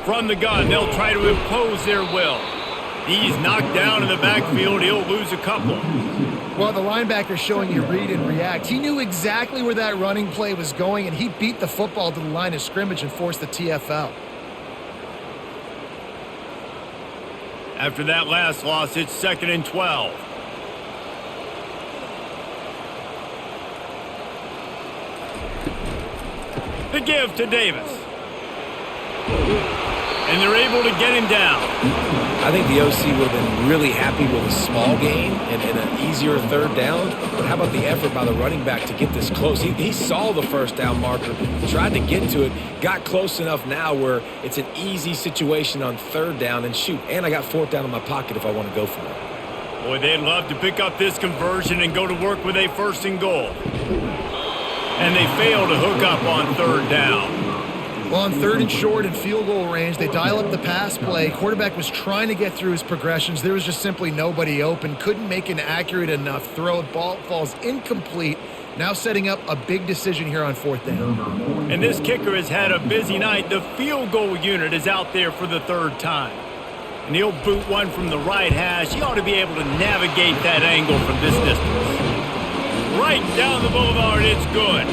From the gun, they'll try to impose their will. He's knocked down in the backfield. He'll lose a couple. Well, the linebacker's showing you read and react. He knew exactly where that running play was going, and he beat the football to the line of scrimmage and forced the TFL. After that last loss, it's 2nd and 12. The give to Davis. And they're able to get him down. I think the OC would have been really happy with a small gain and an easier 3rd down. But how about the effort by the running back to get this close? He saw the first down marker, tried to get to it, got close enough now where it's an easy situation on 3rd down. And shoot, and I got 4th down in my pocket if I want to go for it. Boy, they'd love to pick up this conversion and go to work with a 1st and goal. And they fail to hook up on 3rd down. Well, on 3rd and short and field goal range, they dial up the pass play. Quarterback was trying to get through his progressions. There was just simply nobody open. Couldn't make an accurate enough throw. Ball falls incomplete. Now setting up a big decision here on 4th down. And this kicker has had a busy night. The field goal unit is out there for the 3rd time. And he'll boot one from the right hash. He ought to be able to navigate that angle from this distance. Right down the boulevard, it's good.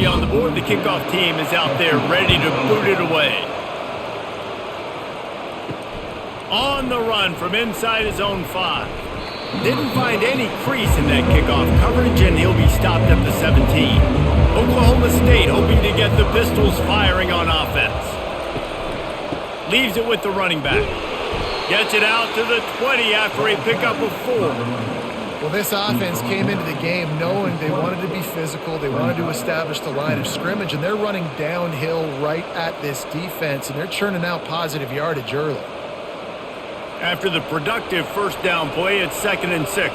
On the board, the kickoff team is out there ready to boot it away. On the run from inside his own 5. Didn't find any crease in that kickoff coverage, and he'll be stopped at the 17. Oklahoma State hoping to get the Pistols firing on offense. Leaves it with the running back. Gets it out to the 20 after a pickup of 4. Well, this offense came into the game knowing they wanted to be physical. They wanted to establish the line of scrimmage, and they're running downhill right at this defense, and they're churning out positive yardage early. After the productive 1st down play, it's 2nd and 6.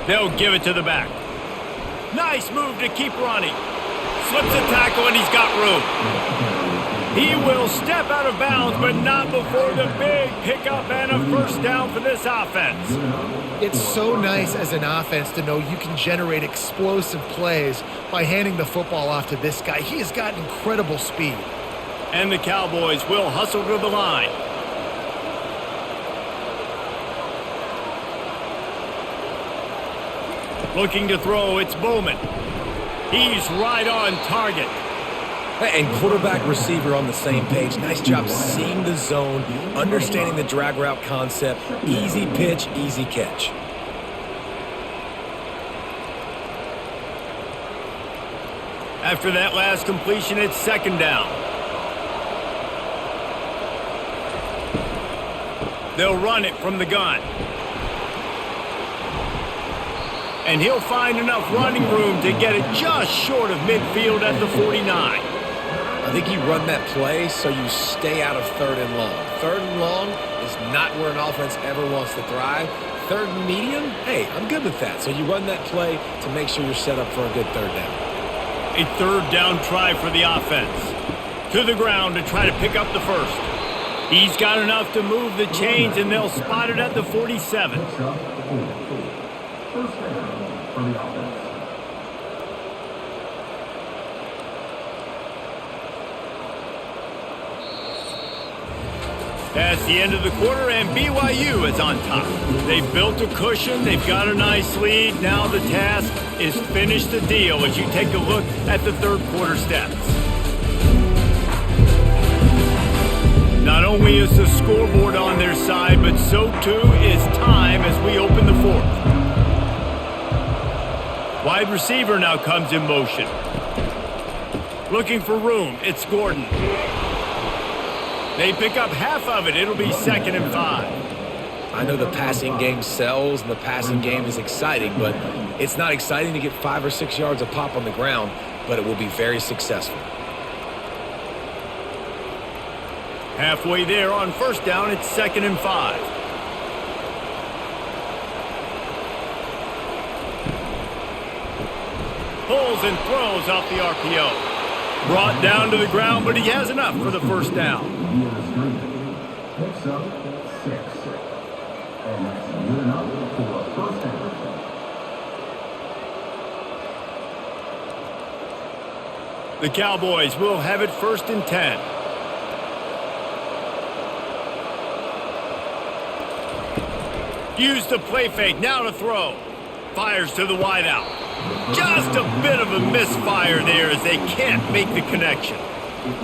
They'll give it to the back. Nice move to keep running. Slips a tackle, and he's got room. He will step out of bounds, but not before the big pickup and a first down for this offense. It's so nice as an offense to know you can generate explosive plays by handing the football off to this guy. He has got incredible speed. And the Cowboys will hustle to the line. Looking to throw, it's Bowman. He's right on target. And quarterback receiver on the same page. Nice job seeing the zone, understanding the drag route concept. Easy pitch, easy catch. After that last completion, it's second down. They'll run it from the gun. And he'll find enough running room to get it just short of midfield at the 49. I think you run that play so you stay out of third and long. Third and long is not where an offense ever wants to thrive. Third and medium, hey, I'm good with that. So you run that play to make sure you're set up for a good third down. A third down try for the offense. To the ground to try to pick up the first. He's got enough to move the chains, and they'll spot it at the 47. First down for the offense. That's the end of the quarter, and BYU is on top. They've built a cushion. They've got a nice lead. Now the task is finish the deal as you take a look at the third quarter stats. Not only is the scoreboard on their side, but so too is time as we open the fourth. Wide receiver now comes in motion. Looking for room, it's Gordon. They pick up half of it. It'll be 2nd and 5. I know the passing game sells and the passing game is exciting, but it's not exciting to get 5 or 6 yards a pop on the ground, but it will be very successful. Halfway there on first down, it's 2nd and 5. Pulls and throws off the RPO. Brought down to the ground, but he has enough for the first down. Picks up 6. And that's good enough for a first down. The Cowboys will have it 1st and 10. Use the play fake, now to throw. Fires to the wideout. Just a bit of a misfire there as they can't make the connection.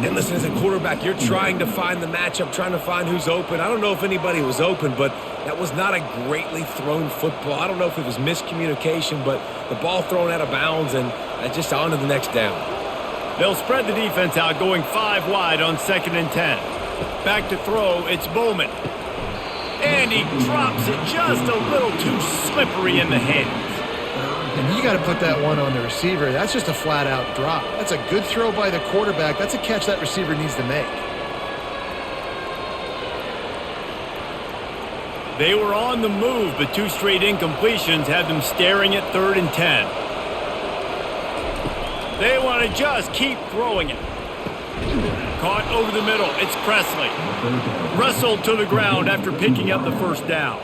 And listen, as a quarterback, you're trying to find the matchup, trying to find who's open. I don't know if anybody was open, but that was not a greatly thrown football. I don't know if it was miscommunication, but the ball thrown out of bounds and just on to the next down. They'll spread the defense out, going 5 wide on 2nd and 10. Back to throw, it's Bowman. And he drops it just a little too slippery in the hands. And you got to put that one on the receiver. That's just a flat-out drop. That's a good throw by the quarterback. That's a catch that receiver needs to make. They were on the move, but 2 straight incompletions had them staring at 3rd and 10. They want to just keep throwing it. Caught over the middle. It's Presley. Wrestled to the ground after picking up the first down.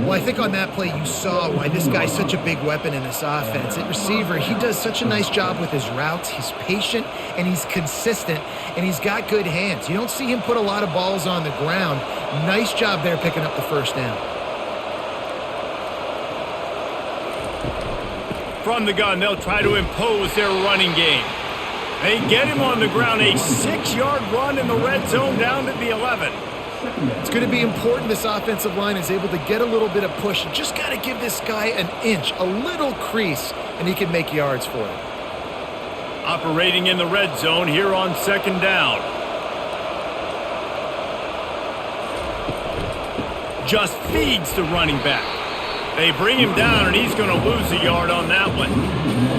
Well, I think on that play you saw why this guy's such a big weapon in this offense. At receiver, he does such a nice job with his routes. He's patient, and he's consistent, and he's got good hands. You don't see him put a lot of balls on the ground. Nice job there picking up the first down. From the gun, they'll try to impose their running game. They get him on the ground, a 6-yard run in the red zone down to the 11. It's going to be important this offensive line is able to get a little bit of push. You just got to give this guy an inch, a little crease, and he can make yards for it. Operating in the red zone here on 2nd down. Just feeds the running back. They bring him down, and he's going to lose a yard on that one.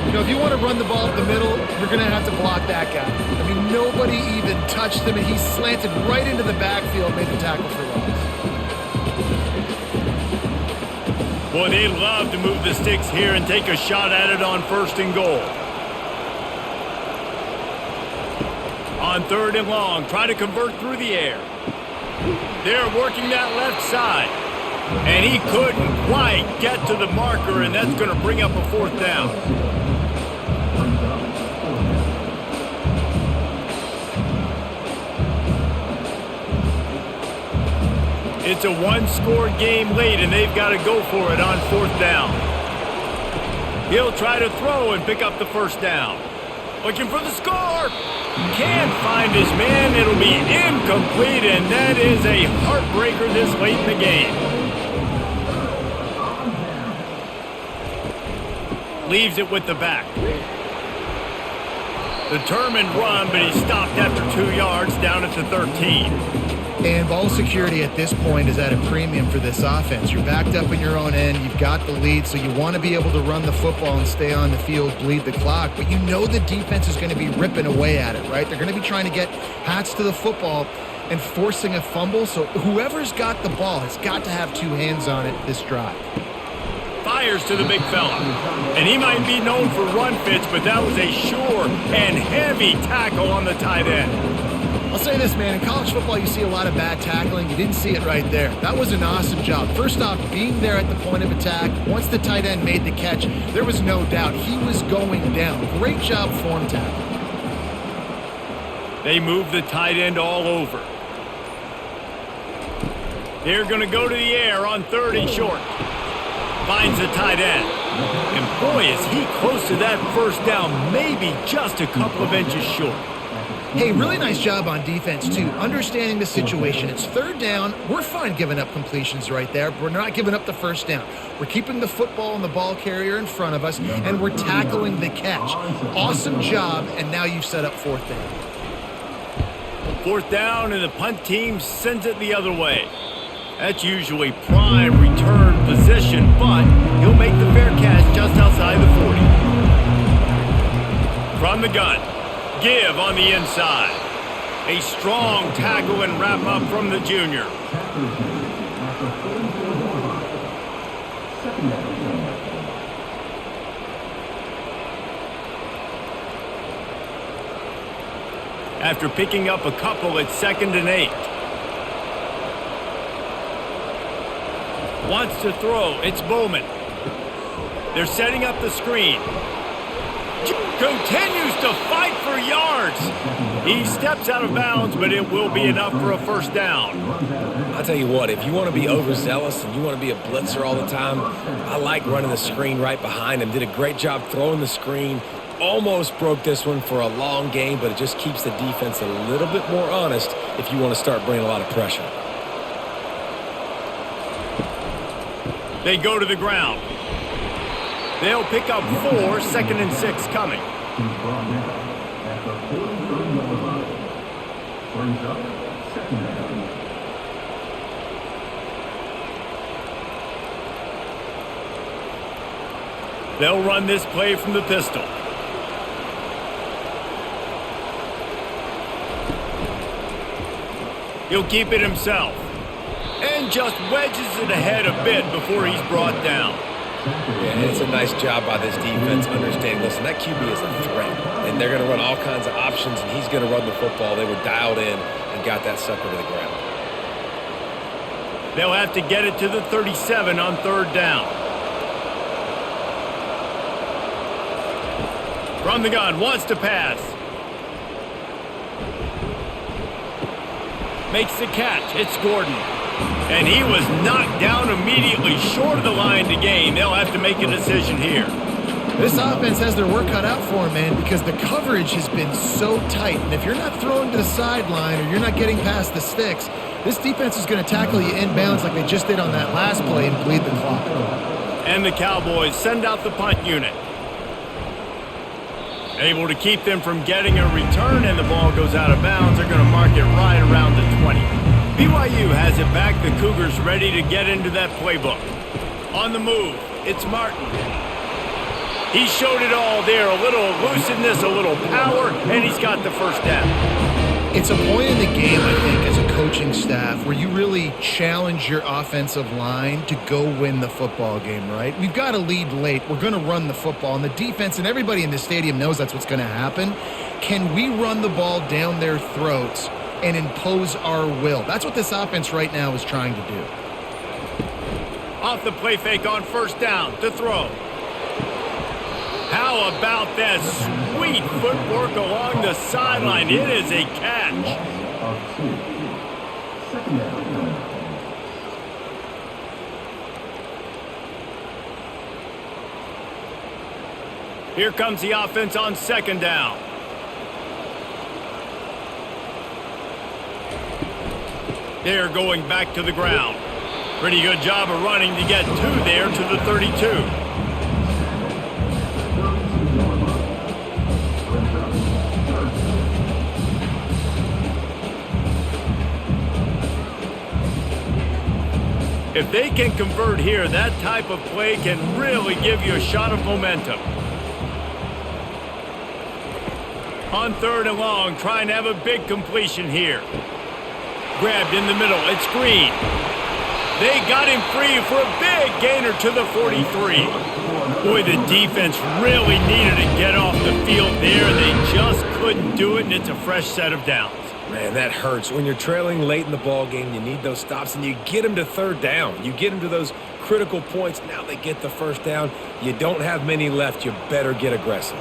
You know, if you want to run the ball up the middle, you're going to have to block that guy. I mean, nobody even touched him, and he slanted right into the backfield, made the tackle for loss. Boy, they love to move the sticks here and take a shot at it on 1st and goal. On 3rd and long, try to convert through the air. They're working that left side. And he couldn't quite get to the marker, and that's going to bring up a 4th down. It's a one-score game late, and they've got to go for it on 4th down. He'll try to throw and pick up the 1st down. Looking for the score. Can't find his man. It'll be incomplete, and that is a heartbreaker this late in the game. Leaves it with the back. Determined run, but he stopped after 2 yards down at the 13. And ball security at this point is at a premium for this offense. You're backed up in your own end. You've got the lead, so you want to be able to run the football and stay on the field, bleed the clock. But you know the defense is going to be ripping away at it, right? They're going to be trying to get hats to the football and forcing a fumble. So whoever's got the ball has got to have 2 hands on it this drive. Fires to the big fella. And he might be known for run fits, but that was a sure and heavy tackle on the tight end. I'll say this, man. In college football, you see a lot of bad tackling. You didn't see it right there. That was an awesome job. First off, being there at the point of attack. Once the tight end made the catch, there was no doubt he was going down. Great job form tackle. They move the tight end all over. They're going to go to the air on 3rd and short. Finds the tight end. And boy, is he close to that 1st down, maybe just a couple of inches short. Hey, really nice job on defense, too. Understanding the situation. It's 3rd down. We're fine giving up completions right there. We're not giving up the 1st down. We're keeping the football and the ball carrier in front of us, and we're tackling the catch. Awesome job, and now you've set up 4th down. 4th down, and the punt team sends it the other way. That's usually prime return position, but he'll make the fair catch just outside the 40. From the gun. Give on the inside. A strong tackle and wrap up from the junior. After picking up a couple, it's 2nd and 8. Wants to throw. It's Bowman. They're setting up the screen. Continues to fight for yards. He steps out of bounds, but it will be enough for a 1st down. I'll tell you what, if you want to be overzealous and you want to be a blitzer all the time, I like running the screen right behind him. Did a great job throwing the screen. Almost broke this one for a long game, but it just keeps the defense a little bit more honest if you want to start bringing a lot of pressure. They go to the ground. They'll pick up 4, 2nd and 6 coming. They'll run this play from the pistol. He'll keep it himself. And just wedges it ahead a bit before he's brought down. Yeah, it's a nice job by this defense understanding, listen, that QB is a threat, and they're going to run all kinds of options, and he's going to run the football. They were dialed in and got that sucker to the ground. They'll have to get it to the 37 on 3rd down. From the gun, wants to pass. Makes the catch. It's Gordon. And he was knocked down immediately short of the line to gain. They'll have to make a decision here. This offense has their work cut out for them, man, because the coverage has been so tight. And if you're not throwing to the sideline or you're not getting past the sticks, this defense is going to tackle you inbounds like they just did on that last play and bleed the clock. And the Cowboys send out the punt unit. Able to keep them from getting a return, and the ball goes out of bounds. They're going to mark it right around the 20. BYU has it back. The Cougars ready to get into that playbook. On the move, it's Martin. He showed it all there. A little elusiveness, a little power, and he's got the 1st down. It's a point in the game, I think, as a coach coaching staff where you really challenge your offensive line to go win the football game, right? We've got a lead late. We're going to run the football. And the defense and everybody in the stadium knows that's what's going to happen. Can we run the ball down their throats and impose our will? That's what this offense right now is trying to do. Off the play fake on first down to throw. How about that sweet footwork along the sideline? It is a catch. Second down. Here comes the offense on second down. They're going back to the ground. Pretty good job of running to get two there to the 32. If they can convert here, that type of play can really give you a shot of momentum. On third and long, trying to have a big completion here. Grabbed in the middle, it's Green. They got him free for a big gainer to the 43. Boy, the defense really needed to get off the field there. They just couldn't do it, and it's a fresh set of downs. Man, that hurts. When you're trailing late in the ball game, you need those stops, and you get them to third down. You get them to those critical points. Now they get the first down. You don't have many left. You better get aggressive.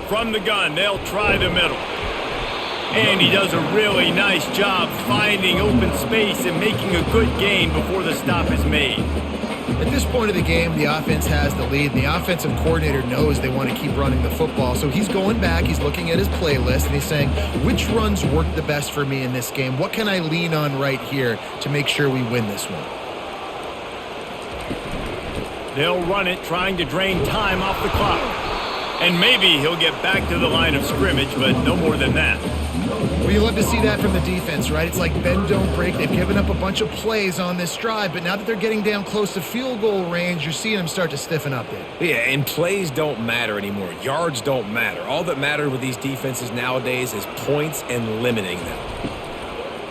From the gun, they'll try the middle. And he does a really nice job finding open space and making a good gain before the stop is made. At this point of the game, the offense has the lead, and the offensive coordinator knows they want to keep running the football. So he's going back, he's looking at his playlist, and he's saying, which runs work the best for me in this game? What can I lean on right here to make sure we win this one? They'll run it, trying to drain time off the clock. And maybe he'll get back to the line of scrimmage, but no more than that. Well, you love to see that from the defense, right? It's like bend, don't break. They've given up a bunch of plays on this drive, but now that they're getting down close to field goal range, you're seeing them start to stiffen up there. Yeah, and plays don't matter anymore. Yards don't matter. All that matters with these defenses nowadays is points and limiting them.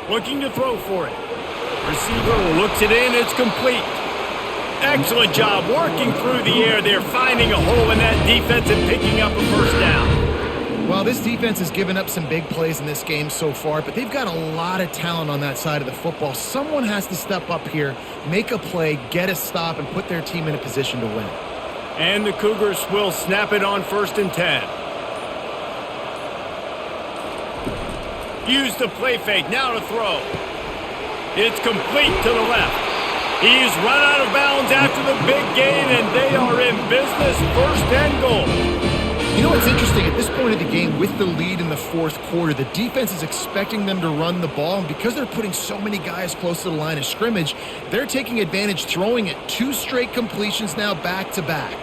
Looking to throw for it. Receiver looks it in. It's complete. Excellent job working through the air there, finding a hole in that defense and picking up a first down. Well, this defense has given up some big plays in this game so far, but they've got a lot of talent on that side of the football. Someone has to step up here, make a play, get a stop, and put their team in a position to win. And the Cougars will snap it on 1st and 10. Use the play fake, now to throw. It's complete to the left. He's run out of bounds after the big gain, and they are in business, 1st and goal. You know what's interesting? At this point of the game, with the lead in the fourth quarter, the defense is expecting them to run the ball, and because they're putting so many guys close to the line of scrimmage, they're taking advantage, throwing it 2 straight completions now back-to-back.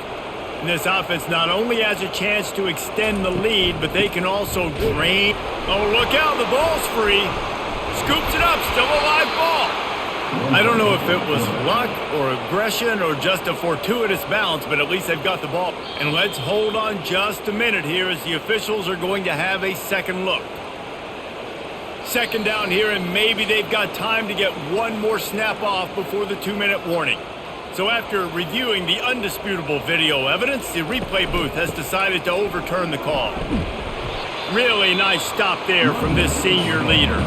And this offense not only has a chance to extend the lead, but they can also drain. Oh, look out, the ball's free. Scoops it up, still a live ball. I don't know if it was luck or aggression or just a fortuitous bounce, but at least they've got the ball. And let's hold on just a minute here as the officials are going to have a second look. Second down here, and maybe they've got time to get one more snap off before the 2-minute warning. So after reviewing the undisputable video evidence, the replay booth has decided to overturn the call. Really nice stop there from this senior leader.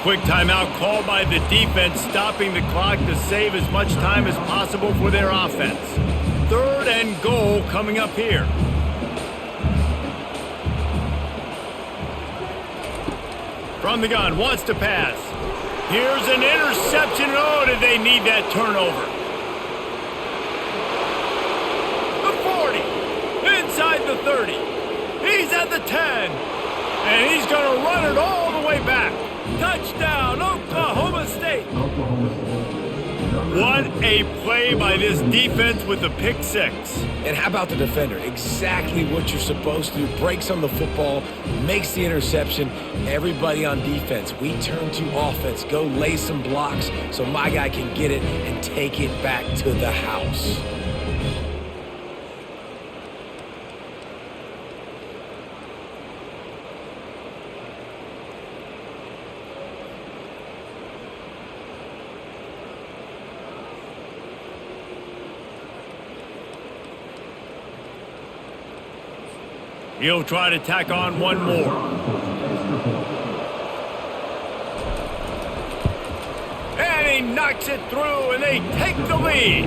Quick timeout called by the defense, stopping the clock to save as much time as possible for their offense. 3rd and goal coming up here. From the gun, wants to pass. Here's an interception. Oh, did they need that turnover? The 40, inside the 30. He's at the 10, and he's going to run it all the way back. Touchdown, Oklahoma State. What a play by this defense with the pick 6. And how about the defender? Exactly what you're supposed to do. Breaks on the football, makes the interception. Everybody on defense, we turn to offense. Go lay some blocks so my guy can get it and take it back to the house. He'll try to tack on one more. And he knocks it through, and they take the lead.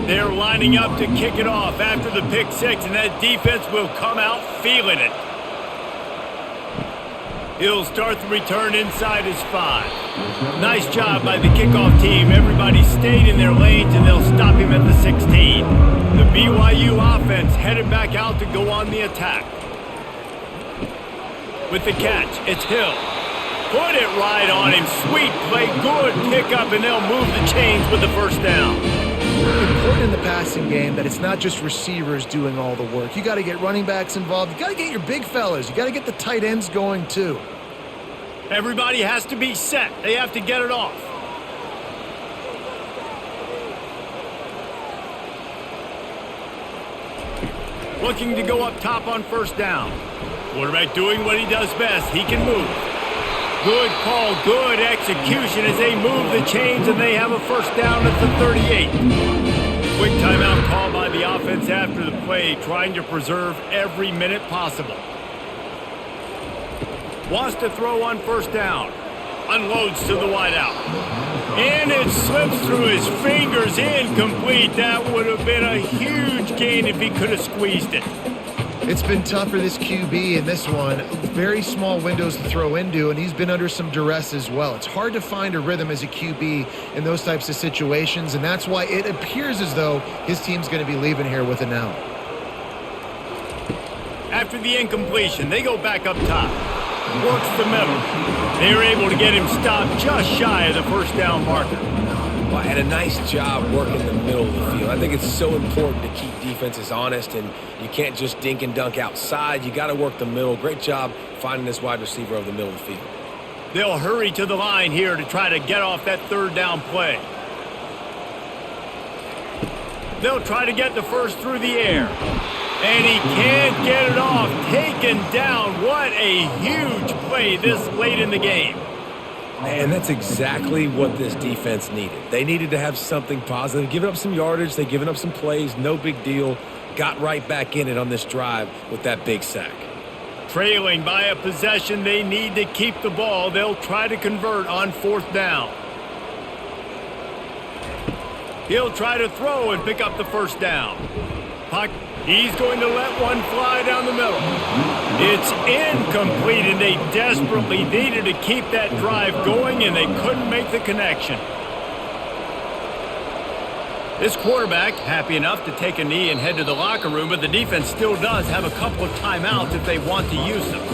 They're lining up to kick it off after the pick six, and that defense will come out feeling it. He'll start the return inside his 5. Nice job by the kickoff team. Everybody stayed in their lanes, and they'll stop him at the 16. The BYU offense headed back out to go on the attack. With the catch, it's Hill. Put it right on him. Sweet play, good pickup, and they'll move the chains with the first down. Important in the passing game that it's not just receivers doing all the work. You got to get running backs involved. You got to get your big fellas. You got to get the tight ends going too. Everybody has to be set. They have to get it off. Looking to go up top on first down. Quarterback doing what he does best. He can move. Good call, good execution as they move the chains, and they have a first down at the 38. Quick timeout call by the offense after the play, trying to preserve every minute possible. Wants to throw on first down. Unloads to the wideout. And it slips through his fingers, incomplete. That would have been a huge gain if he could have squeezed it. It's been tough for this QB in this one. Very small windows to throw into, and he's been under some duress as well. It's hard to find a rhythm as a QB in those types of situations, and that's why it appears as though his team's going to be leaving here with an out. After the incompletion, they go back up top. Works the middle. They're able to get him stopped just shy of the first down marker. Well, and a nice job working the middle of the field. I think it's so important to keep defenses honest, and you can't just dink and dunk outside. You got to work the middle. Great job finding this wide receiver over the middle of the field. They'll hurry to the line here to try to get off that third down play. They'll try to get the first through the air. And he can't get it off. Taken down. What a huge play this late in the game. Man, that's exactly what this defense needed. They needed to have something positive. Giving up some yardage, they've given up some plays, no big deal. Got right back in it on this drive with that big sack. Trailing by a possession, they need to keep the ball. They'll try to convert on fourth down. He'll try to throw and pick up the first down. He's going to let one fly down the middle. It's incomplete, and they desperately needed to keep that drive going, and they couldn't make the connection. This quarterback happy enough to take a knee and head to the locker room, but the defense still does have a couple of timeouts if they want to use them.